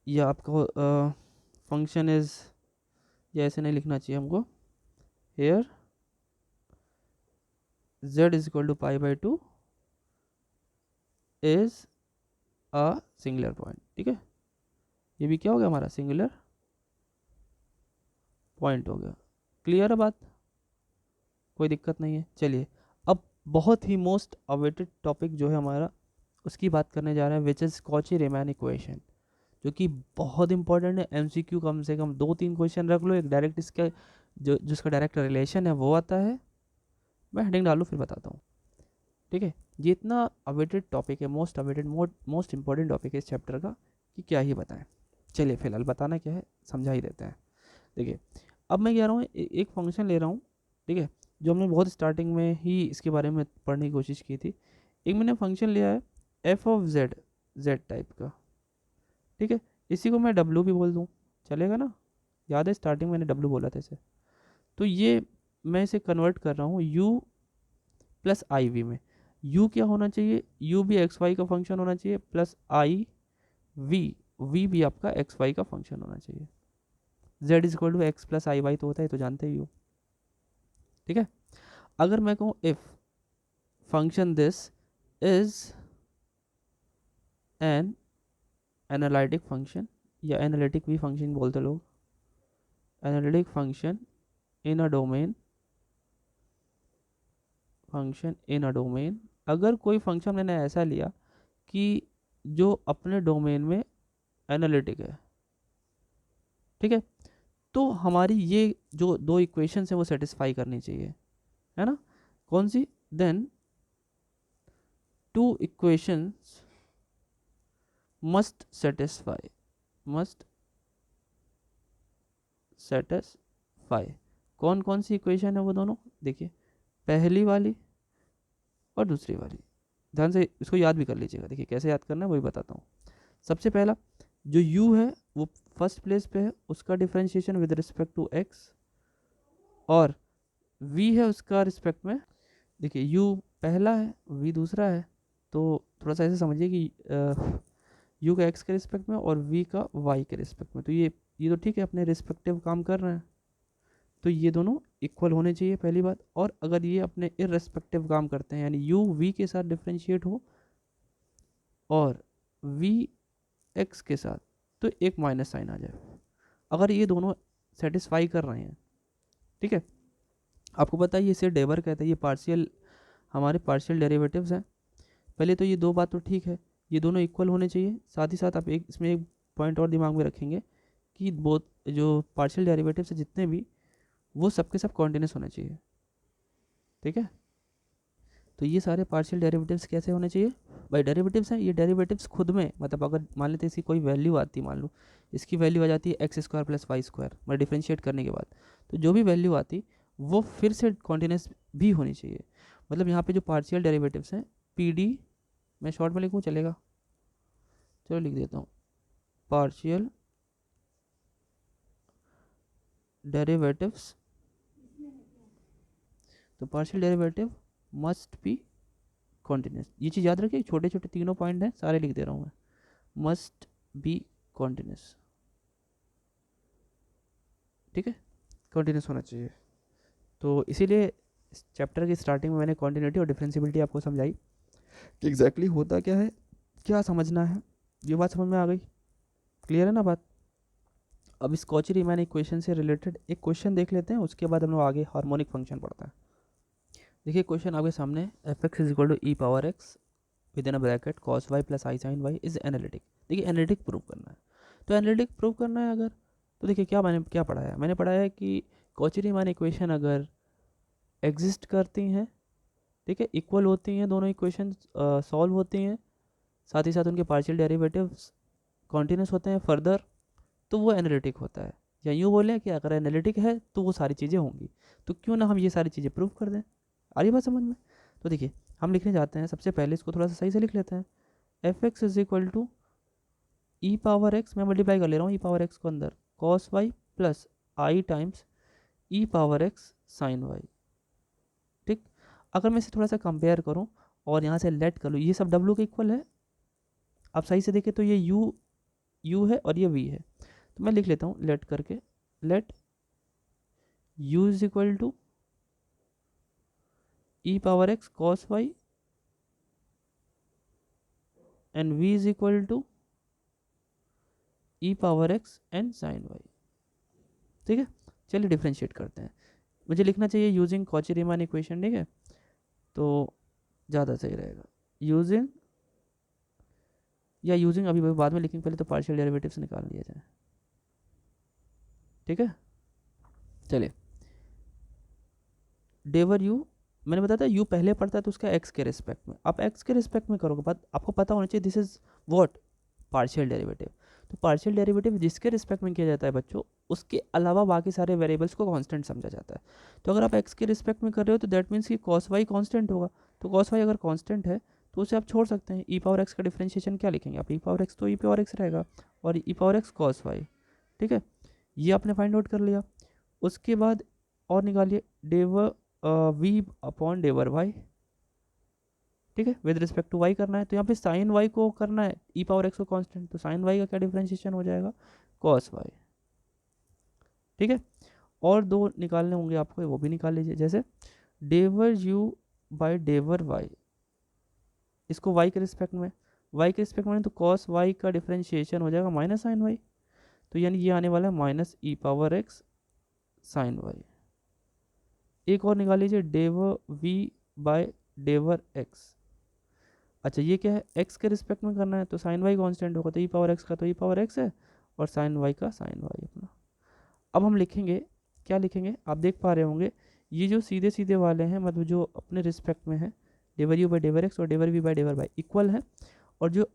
या आपको फंक्शन इज, या ऐसे नहीं लिखना चाहिए हमको, here z is equal to π/2 is a singular point, ठीक है, ये भी क्या हो गया हमारा सिंगुलर पॉइंट हो गया। क्लियर है बात, कोई दिक्कत नहीं है। चलिए अब बहुत ही मोस्ट अवेटेड टॉपिक जो है हमारा, उसकी बात करने जा रहे हैं, which is Cauchy Riemann equation, जो कि बहुत इंपॉर्टेंट है। एमसीक्यू कम से कम 2-3 क्वेश्चन रख लो, एक डायरेक्ट इसका जो जिसका डायरेक्ट रिलेशन है वो आता है, मैं हेडिंग डालू फिर बताता हूँ, ठीक है। ये इतना अवेटेड टॉपिक है, most awaited most important topic है इस चैप्टर का, कि क्या ही बताएं। चलिए फिलहाल बताना क्या है समझा ही देते हैं। देखिए अब मैं कह रहा हूँ एक फंक्शन ले रहा हूँ, ठीक है, जो हमने बहुत स्टार्टिंग में ही इसके बारे में पढ़ने की कोशिश की थी। एक मैंने फंक्शन लिया है F of Z, Z type का, ठीक है, इसी को मैं डब्लू भी बोल दूँ, चलेगा ना, याद है स्टार्टिंग मैंने डब्लू बोला था इसे, तो ये मैं इसे कन्वर्ट कर रहा हूँ यू प्लस आई वी में। यू क्या होना चाहिए, यू भी एक्स वाई का फंक्शन होना चाहिए, प्लस आई वी, वी भी आपका एक्स वाई का फंक्शन होना चाहिए। Z is equal to x plus i y तो होता है, तो जानते ही हो, ठीक है। अगर मैं कहूँ if function this is an analytic function, या एनालिटिक भी फंक्शन बोलते लोग, analytic function in a domain, function in a domain, अगर कोई फंक्शन मैंने ऐसा लिया कि जो अपने डोमेन में एनालिटिक है, ठीक है, तो हमारी ये जो दो इक्वेशन है वो सेटिस्फाई करनी चाहिए, है ना, कौन सी, then two equations must satisfy कौन कौन सी इक्वेशन है वो दोनों, देखिए पहली वाली और दूसरी वाली, ध्यान से इसको याद भी कर लीजिएगा। देखिए कैसे याद करना है वही बताता हूँ। सबसे पहला जो u है वो फर्स्ट प्लेस पे है, उसका differentiation with respect to x, और v है उसका रिस्पेक्ट में, देखिए u पहला है v दूसरा है, तो थोड़ा सा ऐसे समझिए कि u का x के रिस्पेक्ट में और v का y के रिस्पेक्ट में, तो ये तो ठीक है, अपने रिस्पेक्टिव काम कर रहे हैं, तो ये दोनों इक्वल होने चाहिए पहली बात। और अगर ये अपने इररेस्पेक्टिव काम करते हैं, यानी u v के साथ डिफ्रेंशिएट हो और v x के साथ, तो एक माइनस साइन आ जाए, अगर ये दोनों सेटिस्फाई कर रहे हैं, ठीक है। आपको पता है ये इसे डेवर कहते हैं, ये पार्शियल हमारे पार्शियल डेरिवेटिव्स हैं। पहले तो ये दो बात तो ठीक है, ये दोनों इक्वल होने चाहिए। साथ ही साथ आप इसमें एक पॉइंट और दिमाग में रखेंगे कि बोथ जो पार्शियल डेरिवेटिव्स हैं जितने भी, वो सबके सब कॉन्टिन्यूस होने चाहिए, ठीक है। तो ये सारे पार्शियल डेरिवेटिव्स कैसे होने चाहिए भाई, डेरिवेटिव्स हैं ये, डेरिवेटिव्स खुद में, मतलब अगर मान लेते इसकी कोई वैल्यू आती है, मान लो इसकी वैल्यू आ जाती है x square plus y square, मैं डिफ्रेंशिएट करने के बाद, तो जो भी वैल्यू आती वो फिर से कॉन्टिन्यूस भी होनी चाहिए। मतलब यहाँ पे जो पार्शियल डेरिवेटिव्स हैं PD, मैं शॉर्ट में लिखूँ चलेगा, चलो लिख देता हूँ, पार्शियल डेरिवेटिव्स, तो partial derivative must be continuous, ये चीज़ याद रखिए, छोटे छोटे तीनों पॉइंट हैं, सारे लिख दे रहा हूँ मैं, मस्ट बी कॉन्टिन्यूस, ठीक है, कॉन्टिन्यूस होना चाहिए। तो इसीलिए इस चैप्टर की स्टार्टिंग में मैंने कॉन्टिन्यूटी और डिफरेंशिबिलिटी आपको समझाई कि एग्जैक्टली होता क्या है, क्या समझना है, ये बात समझ में आ गई, क्लियर है ना बात। अब इस कॉची रीमैन इक्वेशन से रिलेटेड एक क्वेश्चन देख लेते हैं, उसके बाद हम लोग आगे हार्मोनिक फंक्शन पढ़ते हैं। देखिए क्वेश्चन आपके सामने, f x is equal to e power x within a bracket cos y plus i sine y is analytic. देखिए एनालिटिक प्रूव करना है, तो एनालिटिक प्रूव करना है अगर, तो देखिए मैंने क्या पढ़ा है, मैंने पढ़ा है कि कॉची रीमैन इक्वेशन अगर एग्जिस्ट करती हैं, ठीक है, इक्वल होती हैं, दोनों इक्वेशन सॉल्व होती हैं, साथ ही साथ उनके पार्शियल डेरिवेटिव्स कॉन्टिन्यूस होते हैं फर्दर, तो वो एनालिटिक होता है। या यूँ बोलें कि अगर एनालिटिक है तो वो सारी चीज़ें होंगी, तो क्यों ना हम ये सारी चीज़ें प्रूव कर दें। आ रही बात समझ में। तो देखिए हम लिखने जाते हैं, सबसे पहले इसको थोड़ा सा सही से लिख लेते हैं, f x is equal to e power x, मैं मल्टीप्लाई कर ले रहा हूँ ई पावर एक्स को अंदर, cos y plus i times e power x sine y, ठीक। अगर मैं इसे थोड़ा सा कंपेयर करूँ और यहाँ से लेट कर लूँ, ये सब डब्ल्यू के इक्वल है, आप सही से देखें तो ये यू है और ये वी है, तो मैं लिख लेता हूँ लेट करके, let u is equal to e power x cos y and v is equal to e power x and sine y, ठीक है। चलिए डिफ्रेंशिएट करते हैं, मुझे लिखना चाहिए यूजिंग कॉची रीमैन इक्वेशन, ठीक है, तो ज़्यादा सही रहेगा, यूजिंग या यूजिंग अभी बाद में लिखेंगे, पहले तो पार्शियल डेरिवेटिव्स निकाल लिया जाए, ठीक है। चलिए डेवर यू, मैंने बताया था यू पहले पड़ता है तो उसका एक्स के रिस्पेक्ट में, आप एक्स के रिस्पेक्ट में करोगे, बात आपको पता होना चाहिए this is what partial derivative. तो पार्शियल डेरिवेटिव जिसके रिस्पेक्ट में किया जाता है बच्चों, उसके अलावा बाकी सारे वेरिएबल्स को कांस्टेंट समझा जाता है। तो अगर आप एक्स के रिस्पेक्ट में कर रहे हो तो दैट मीन्स कि कॉस वाई कांस्टेंट होगा, तो कॉस वाई अगर कांस्टेंट है तो उसे आप छोड़ सकते हैं, ई पावर एक्स का डिफरेंशिएशन क्या लिखेंगे आप, ई पावर एक्स तो ई पावर एक्स रहेगा और ई पावर एक्स कॉस वाई, ठीक है। ये आपने फाइंड आउट कर लिया, उसके बाद और निकालिए डेवर वी अपॉन डेवर वाई, ठीक है, विद रिस्पेक्ट टू वाई करना है, तो यहाँ पे साइन वाई को करना है ई पावर एक्स को कांस्टेंट, तो साइन वाई का क्या डिफरेंशिएशन हो जाएगा, कॉस वाई, ठीक है। और दो निकालने होंगे आपको, वो भी निकाल लीजिए, जैसे डेवर यू बाई डेवर वाई, इसको वाई के रिस्पेक्ट में, वाई के रिस्पेक्ट में तो कॉस वाई का डिफरेंशिएशन हो जाएगा माइनस साइन वाई, तो यानी ये आने वाला है माइनस ई पावर एक्स साइन वाई। एक और निकाल लीजिए डेवर वी बाय डेवर एक्स, अच्छा ये क्या है, एक्स के रिस्पेक्ट में करना है, तो साइन वाई कांस्टेंट होगा, तो ई पावर एक्स का तो ई पावर एक्स है और साइन वाई का साइन वाई अपना। अब हम लिखेंगे, क्या लिखेंगे, आप देख पा रहे होंगे ये जो सीधे सीधे वाले हैं, मतलब जो अपने रिस्पेक्ट में है, डेवर यू बाई डेवर एक्स और डेवर वी बाई डेवर वाई इक्वल है, और जो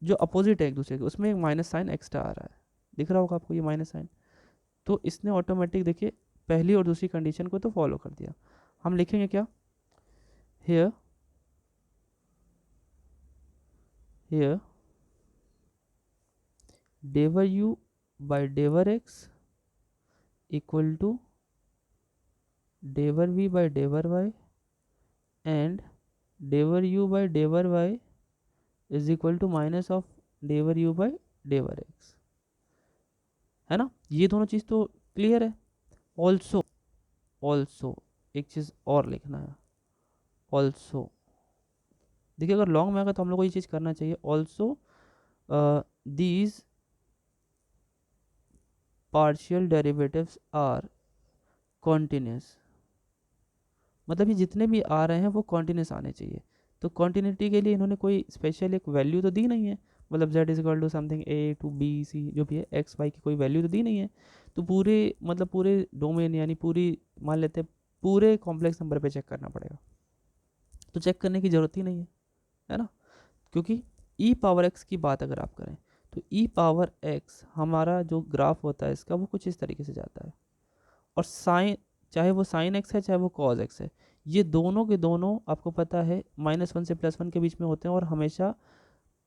जो अपोजिट है एक दूसरे के, उसमें एक माइनस साइन एक्स्ट्रा आ रहा है, दिख रहा होगा आपको ये माइनस साइन। तो इसने ऑटोमेटिक देखिए पहली और दूसरी कंडीशन को तो फॉलो कर दिया। हम लिखेंगे क्या, here here del u by del x equal to del v by del y and del u by del y is equal to minus of del u by del x, है ना। ये दोनों चीज़ तो क्लियर है। Also also एक चीज़ और लिखना है, ऑल्सो देखिए अगर लॉन्ग में आएगा तो हम लोग को ये चीज़ करना चाहिए। Also these partial derivatives are continuous, मतलब ये जितने भी आ रहे हैं वो कॉन्टिन्यूस आने चाहिए। तो कॉन्टिन्यूटी के लिए इन्होंने कोई स्पेशल एक वैल्यू तो दी नहीं है, मतलब z is equal to something a to b c जो भी है x y की कोई वैल्यू तो दी नहीं है। तो पूरे मतलब पूरे डोमेन यानी पूरी मान लेते हैं पूरे कॉम्प्लेक्स नंबर पे चेक करना पड़ेगा, तो चेक करने की ज़रूरत ही नहीं है ना। क्योंकि e पावर x की बात अगर आप करें तो e पावर x हमारा जो ग्राफ होता है इसका वो कुछ इस तरीके से जाता है, और साइन चाहे वो साइन एक्स है चाहे वो कॉज एक्स है, ये दोनों के दोनों आपको पता है -1 से +1 के बीच में होते हैं और हमेशा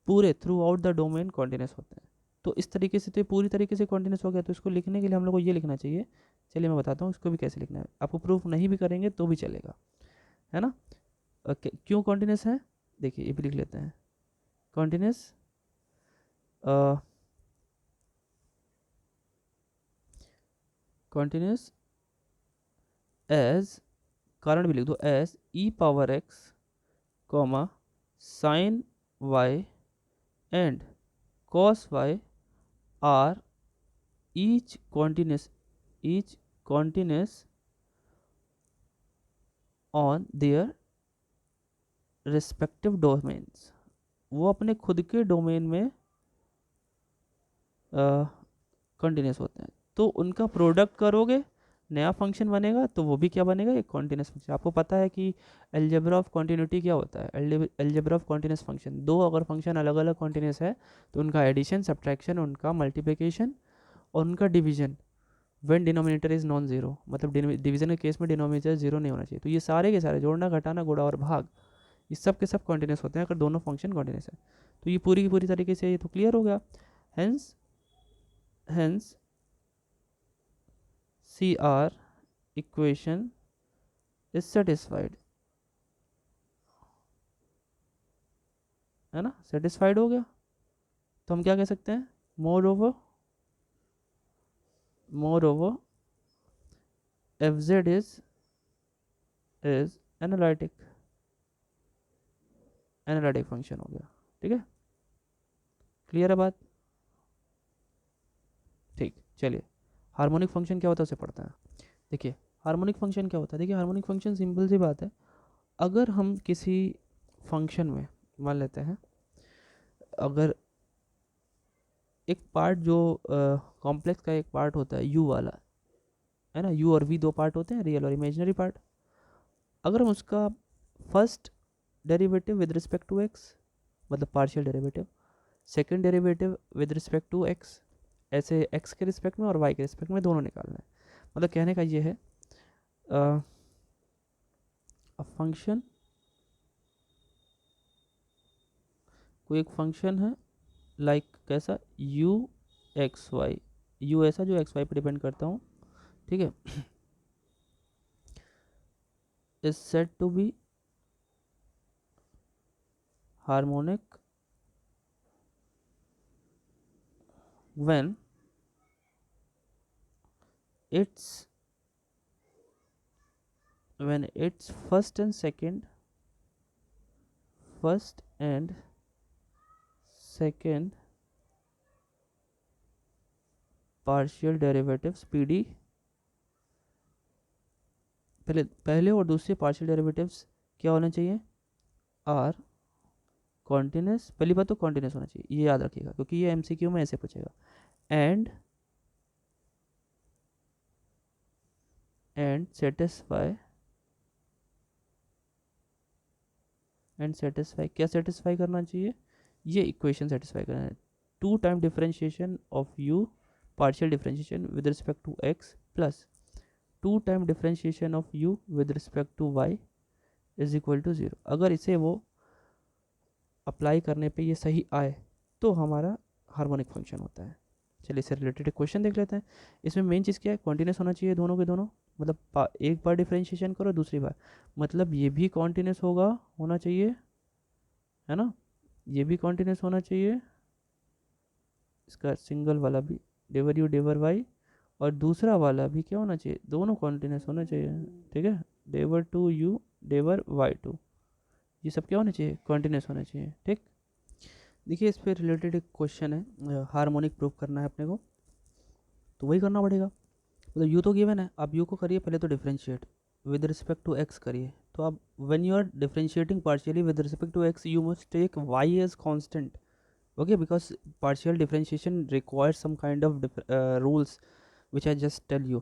पूरे through out the domain continuous होते हैं। तो इस तरीके से तो ये पूरी तरीके से कॉन्टिन्यूस हो गया, तो इसको लिखने के लिए हम लोग को ये लिखना चाहिए। चलिए मैं बताता हूँ इसको भी कैसे लिखना है, आपको प्रूफ नहीं भी करेंगे तो भी चलेगा, है ना। ओके क्यों कॉन्टिन्यूस है, देखिए ये भी लिख लेते हैं। कॉन्टिन्यूस कॉन्टिन्यूस एज, कारण भी लिख दो, as e power x comma sine y and cos y are each continuous on their respective domains, वो अपने खुद के डोमेन में कंटिन्यूस होते हैं। तो उनका प्रोडक्ट करोगे नया फंक्शन बनेगा, तो वो भी क्या बनेगा, एक कॉन्टिन्यूस फंक्शन। आपको पता है कि अलजेब्रा ऑफ कॉन्टिन्यूटी क्या होता है, अलजेब्रा ऑफ कॉन्टिन्यूस फंक्शन, दो अगर फंक्शन अलग अलग कॉन्टिन्यूस है तो उनका एडिशन सब्ट्रैक्शन उनका मल्टीप्लिकेशन और उनका division when denominator is non zero, मतलब डिवीजन के केस में डिनोमिनेटर जीरो नहीं होना चाहिए। तो ये सारे के सारे जोड़ना घटाना गुणा और भाग ये सब के सब कॉन्टिन्यूस होते हैं अगर दोनों फंक्शन कॉन्टिन्यूस है। तो ये पूरी की पूरी तरीके से ये तो क्लियर हो गया। Hence hence C R equation is satisfied, है ना, सेटिस्फाइड हो गया। तो हम क्या कह सकते हैं, more over F z is analytic analytic function हो गया। ठीक है, क्लियर है बात, ठीक। चलिए हार्मोनिक फंक्शन क्या होता है उसे पढ़ते हैं। देखिए हार्मोनिक फंक्शन क्या होता है, देखिए हार्मोनिक फंक्शन सिंपल सी बात है, अगर हम किसी फंक्शन में मान लेते हैं, अगर एक पार्ट जो कॉम्प्लेक्स का एक पार्ट होता है यू वाला, है ना, यू और वी दो पार्ट होते हैं, रियल और इमेजिनरी पार्ट। अगर हम उसका first derivative with respect to x, मतलब partial derivative, second derivative with respect to x, ऐसे एक्स के रिस्पेक्ट में और वाई के रिस्पेक्ट में दोनों निकालना है। मतलब कहने का ये है अ फंक्शन, कोई एक फंक्शन है लाइक कैसा, यू एक्स वाई, यू ऐसा जो एक्स वाई पर डिपेंड करता हूँ, ठीक है, is said to be harmonic when its first and second partial derivatives PD, पहले और दूसरे पार्शियल डेरिवेटिव्स क्या होने चाहिए, आर कॉन्टिन्यूस, पहली बात तो कॉन्टिन्यूस होना चाहिए, ये याद रखिएगा क्योंकि ये एमसीक्यू में ऐसे पूछेगा। एंड सेटिस्फाई क्या सेटिस्फाई करना चाहिए, ये इक्वेशन सेटिस्फाई करना है। 2 time differentiation of u partial differentiation with respect to x plus 2 time differentiation of u with respect to y is equal to 0। अगर इसे वो अप्लाई करने पे ये सही आए तो हमारा हार्मोनिक फंक्शन होता है। चलिए इससे रिलेटेड क्वेश्चन देख लेते हैं। इसमें मेन चीज़ क्या है, कॉन्टिन्यूस होना चाहिए दोनों के दोनों, मतलब एक बार डिफरेंशिएशन करो दूसरी बार, मतलब ये भी कॉन्टिन्यूस होना चाहिए, है ना, ये भी कॉन्टिन्यूस होना चाहिए, इसका सिंगल वाला भी डेवर यू डेवर वाई, और दूसरा वाला भी क्या होना चाहिए, दोनों कॉन्टिन्यूस होना चाहिए, ठीक है, डेवर two u del y to, ये सब क्या होना चाहिए, कॉन्टिन्यूस होना चाहिए, ठीक। देखिए इस पर रिलेटेड एक क्वेश्चन है, हार्मोनिक प्रूफ करना है अपने को, तो वही करना पड़ेगा। मतलब यू तो गिवन है, आप यू को करिए पहले तो differentiate with respect to x करिए, तो आप when you are differentiating partially with respect to x you must take y as constant, okay, because partial differentiation requires some kind of rules which I just tell you।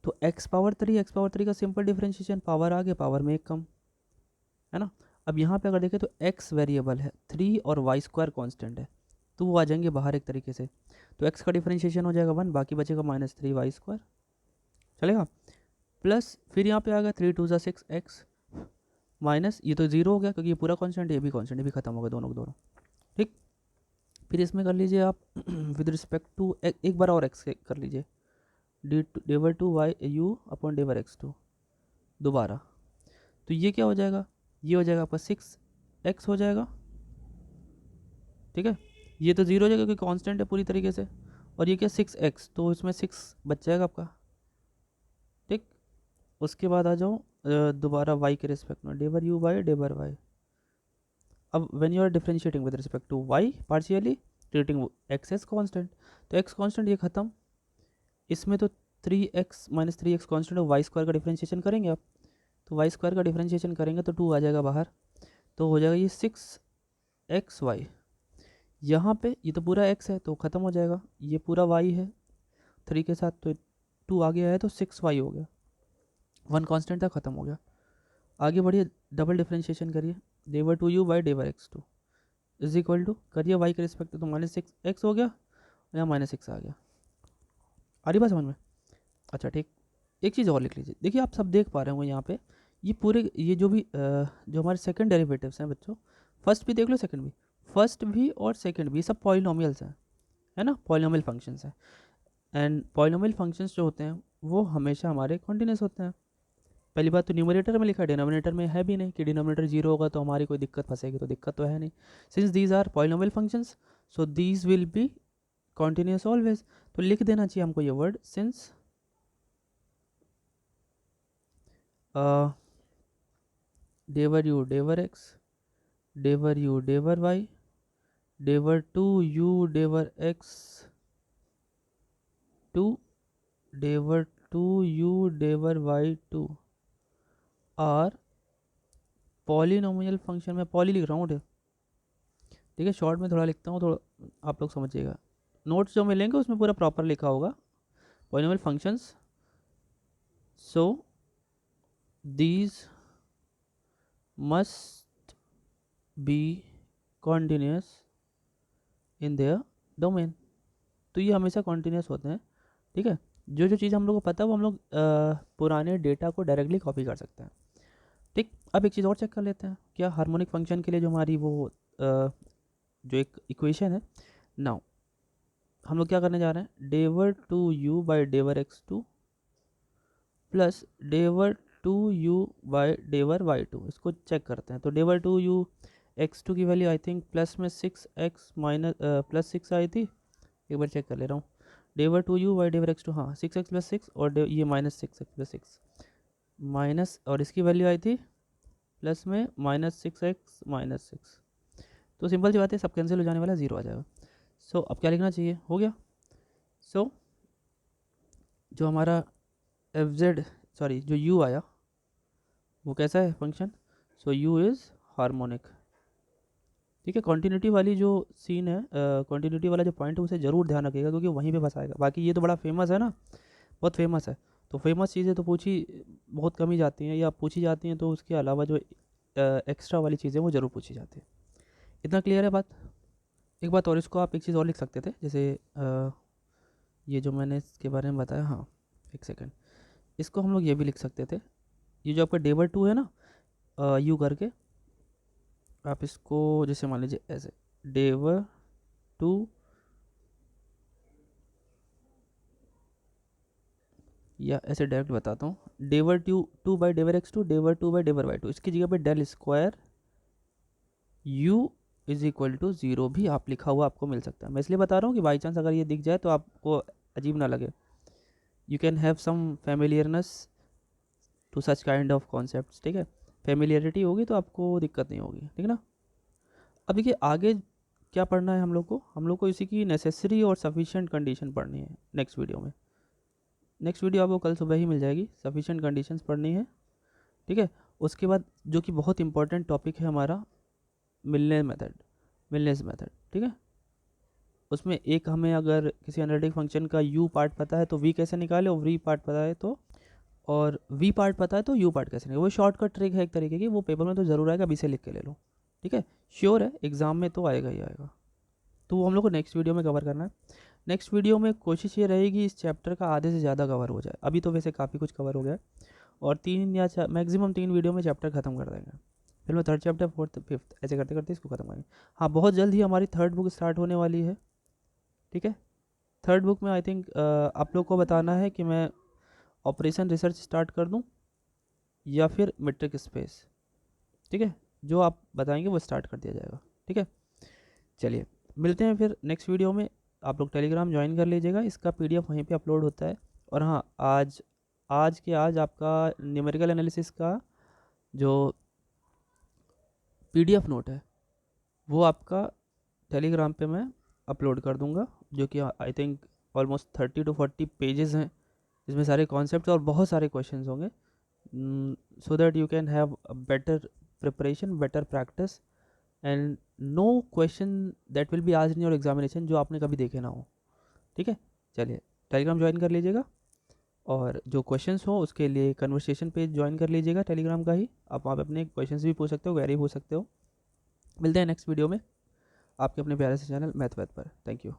तो x power 3 का simple differentiation, power आगे power में एक कम, है ना। अब यहाँ पे अगर देखें तो x वेरिएबल है 3 और वाई स्क्वायर कॉन्स्टेंट है, तो वो आ जाएंगे बाहर एक तरीके से, तो x का डिफरेंशिएशन हो जाएगा 1, बाकी बचेगा -3 वाई स्क्वायर, चलेगा। प्लस फिर यहाँ पे आ गया 3 2 ज़ा 6 x माइनस, ये तो 0 हो गया क्योंकि ये पूरा कॉन्स्टेंट, ये भी कॉन्स्टेंट, ये भी खत्म हो गया दोनों के दोनों, ठीक। फिर इसमें कर लीजिए आप विद रिस्पेक्ट टू एक बार और एक्स कर लीजिए, del two y u upon del x two दोबारा, तो ये क्या हो जाएगा, ये हो जाएगा आपका 6x हो जाएगा, ठीक है, ये तो 0 हो जाएगा क्योंकि कांस्टेंट है पूरी तरीके से, और ये क्या 6x, तो इसमें 6 बच जाएगा आपका, ठीक। उसके बाद आ जाओ दोबारा y के रिस्पेक्ट में, डेवर यू बाई डेवर वाई। अब when you are differentiating with respect to y partially treating x as constant, तो x कांस्टेंट ये खत्म, इसमें तो 3x माइनस 3x कांस्टेंट है, वाई स्क्वायर का डिफरेंशिएशन करेंगे आप, तो वाई स्क्वायर का डिफरेंशिएशन करेंगे तो 2 आ जाएगा बाहर, तो हो जाएगा ये 6xy, यहाँ पे ये तो पूरा x है तो ख़त्म हो जाएगा, ये पूरा y है 3 के साथ, तो 2 आ गया है तो 6y हो गया, 1 कांस्टेंट था ख़त्म हो गया। आगे बढ़िए, डबल डिफरेंशिएशन करिए, del two u by del x two is equal to, करिए y के रिस्पेक्ट तो -6x हो गया, यहाँ -6 आ गया, आ रही बात समझ में। अच्छा ठीक, एक चीज़ और लिख लीजिए, देखिए आप सब देख पा रहे होंगे यहाँ पे, ये पूरे ये जो भी जो हमारे सेकंड डेरिवेटिव्स हैं बच्चों, फर्स्ट भी देख लो सेकंड भी, फर्स्ट भी और सेकंड भी सब पॉलिनोमियल्स हैं, है ना, पॉलिनोमियल फंक्शंस हैं, एंड पॉलिनोमियल फंक्शंस जो होते हैं वो हमेशा हमारे कॉन्टिन्यूस होते हैं। पहली बात तो न्यूमरेटर में लिखा है, डिनोमिनेटर में है भी नहीं कि डिनोमिनेटर 0 होगा तो हमारी कोई दिक्कत फंसेगी, तो दिक्कत तो है नहीं, since these are polynomial functions so these will be continuous always, तो लिख देना चाहिए हमको ये word, since del u del x del u del y del two u del x two del two u del y two are polynomial function में poly लिख रहा हूँ, ठीक है, शॉर्ट में थोड़ा लिखता हूँ, थोड़ा आप लोग समझिएगा, नोट्स जो मिलेंगे उसमें पूरा प्रॉपर लिखा होगा, polynomial functions, so these must be continuous in their domain, तो ये हमेशा continuous होते हैं, ठीक है। जो जो चीज़ हम लोग को पता है वो हम लोग पुराने डेटा को डायरेक्टली कॉपी कर सकते हैं, ठीक। अब एक चीज़ और चेक कर लेते हैं, क्या हार्मोनिक फंक्शन के लिए जो हमारी वो जो एक इक्वेशन है, नाउ हम लोग क्या करने जा रहे हैं, del two u by del x two plus del two u by डेवर y two, इसको चेक करते हैं। तो del two u x two की वैल्यू आई थिंक प्लस में 6x माइनस +6 आई थी, एक बार चेक कर ले रहा हूँ, del two u by del x two, हाँ 6x + 6 और ये -6x + 6 माइनस, और इसकी वैल्यू आई थी प्लस में -6x - 6, तो सिंपल सी बात है सब कैंसिल हो जाने वाला, 0 आ जाएगा। सो अब क्या लिखना चाहिए, हो गया। सो जो हमारा सॉरी जो u आया वो कैसा है function, so u is harmonic, ठीक है। कॉन्टिन्यूटी वाली जो सीन है, कॉन्टिन्यूटी वाला जो पॉइंट है उसे ज़रूर ध्यान रखिएगा क्योंकि वहीं पे फंसाएगा, बाकी ये तो बड़ा फेमस है ना, बहुत फेमस है, तो फेमस चीज़ें तो पूछी बहुत कम ही जाती हैं, या पूछी जाती हैं तो उसके अलावा जो एक्स्ट्रा वाली चीज़ें वो ज़रूर पूछी जाती है। इतना क्लियर है बात। एक बात और, इसको आप एक चीज़ और लिख सकते थे, जैसे ये जो मैंने इसके बारे में बताया, हाँ एक सेकेंड, इसको हम लोग ये भी लिख सकते थे, ये जो आपका डेवर टू है ना, यू करके आप इसको जैसे मान लीजिए ऐसे डेवर टू, या ऐसे डायरेक्ट बताता हूँ, del two by del x two, del two by डेवर y two, इसकी जगह पे del square u is equal to 0 भी आप लिखा हुआ आपको मिल सकता है। मैं इसलिए बता रहा हूँ कि बाई चांस अगर ये दिख जाए तो आपको अजीब ना लगे, you can have some familiarness to such kind of concept, ठीक है, फेमिलियरिटी होगी तो आपको दिक्कत नहीं होगी, ठीक है ना। अब देखिए आगे क्या पढ़ना है हम लोग को इसी की नेसेसरी और सफिशिएंट कंडीशन पढ़नी है नेक्स्ट वीडियो में। नेक्स्ट वीडियो आपको कल सुबह ही मिल जाएगी, सफिशिएंट कंडीशंस पढ़नी है, ठीक है। उसके बाद जो कि बहुत इंपॉर्टेंट टॉपिक है हमारा, मिलनेस मेथड, ठीक है। उसमें एक हमें अगर किसी एनालिटिक फंक्शन का यू पार्ट पता है तो वी कैसे निकाले, और वी पार्ट पता है तो, और वी पार्ट पता है तो यू पार्ट कैसे निकाले, वो शॉर्टकट ट्रिक है एक तरीके की, वो पेपर में तो ज़रूर आएगा, अभी से लिख के ले लो, ठीक है। श्योर है एग्ज़ाम में तो आएगा ही आएगा, तो वो हम लोग को नेक्स्ट वीडियो में कवर करना है। नेक्स्ट वीडियो में कोशिश ये रहेगी इस चैप्टर का आधे से ज़्यादा कवर हो जाए, अभी तो वैसे काफ़ी कुछ कवर हो गया है, और 3 या मैक्सिमम 3 वीडियो में चैप्टर ख़त्म कर देंगे, फिर मैं थर्ड चैप्टर फोर्थ फिफ्थ ऐसे करते करते इसको ख़त्म करेंगे। हाँ बहुत जल्द ही हमारी थर्ड बुक स्टार्ट होने वाली है, ठीक है। थर्ड बुक में आई थिंक आप लोग को बताना है कि मैं ऑपरेशन रिसर्च स्टार्ट कर दूं या फिर मेट्रिक स्पेस, ठीक है, जो आप बताएंगे वो स्टार्ट कर दिया जाएगा, ठीक है। चलिए मिलते हैं फिर नेक्स्ट वीडियो में, आप लोग टेलीग्राम ज्वाइन कर लीजिएगा, इसका पीडीएफ वहीं पे अपलोड होता है। और हाँ आज आपका न्यूमेरिकल एनालिसिस का जो पीडीएफ नोट है वो आपका टेलीग्राम पे मैं अपलोड कर दूंगा, जो कि I think almost 30 to 40 pages हैं, इसमें सारे कॉन्सेप्ट्स और बहुत सारे क्वेश्चंस होंगे, so that you can have a better preparation, better practice, and no question that will be asked in your examination जो आपने कभी देखे ना हो, ठीक है। चलिए टेलीग्राम ज्वाइन कर लीजिएगा, और जो क्वेश्चंस हो उसके लिए कन्वर्सेशन पेज ज्वाइन कर लीजिएगा टेलीग्राम का ही, आप वहाँ पे अपने क्वेश्चंस भी पूछ सकते हो, क्वेरी पूछ सकते हो। मिलते हैं नेक्स्ट वीडियो में आपके अपने प्यारे से चैनल मैथ पर। Thank you.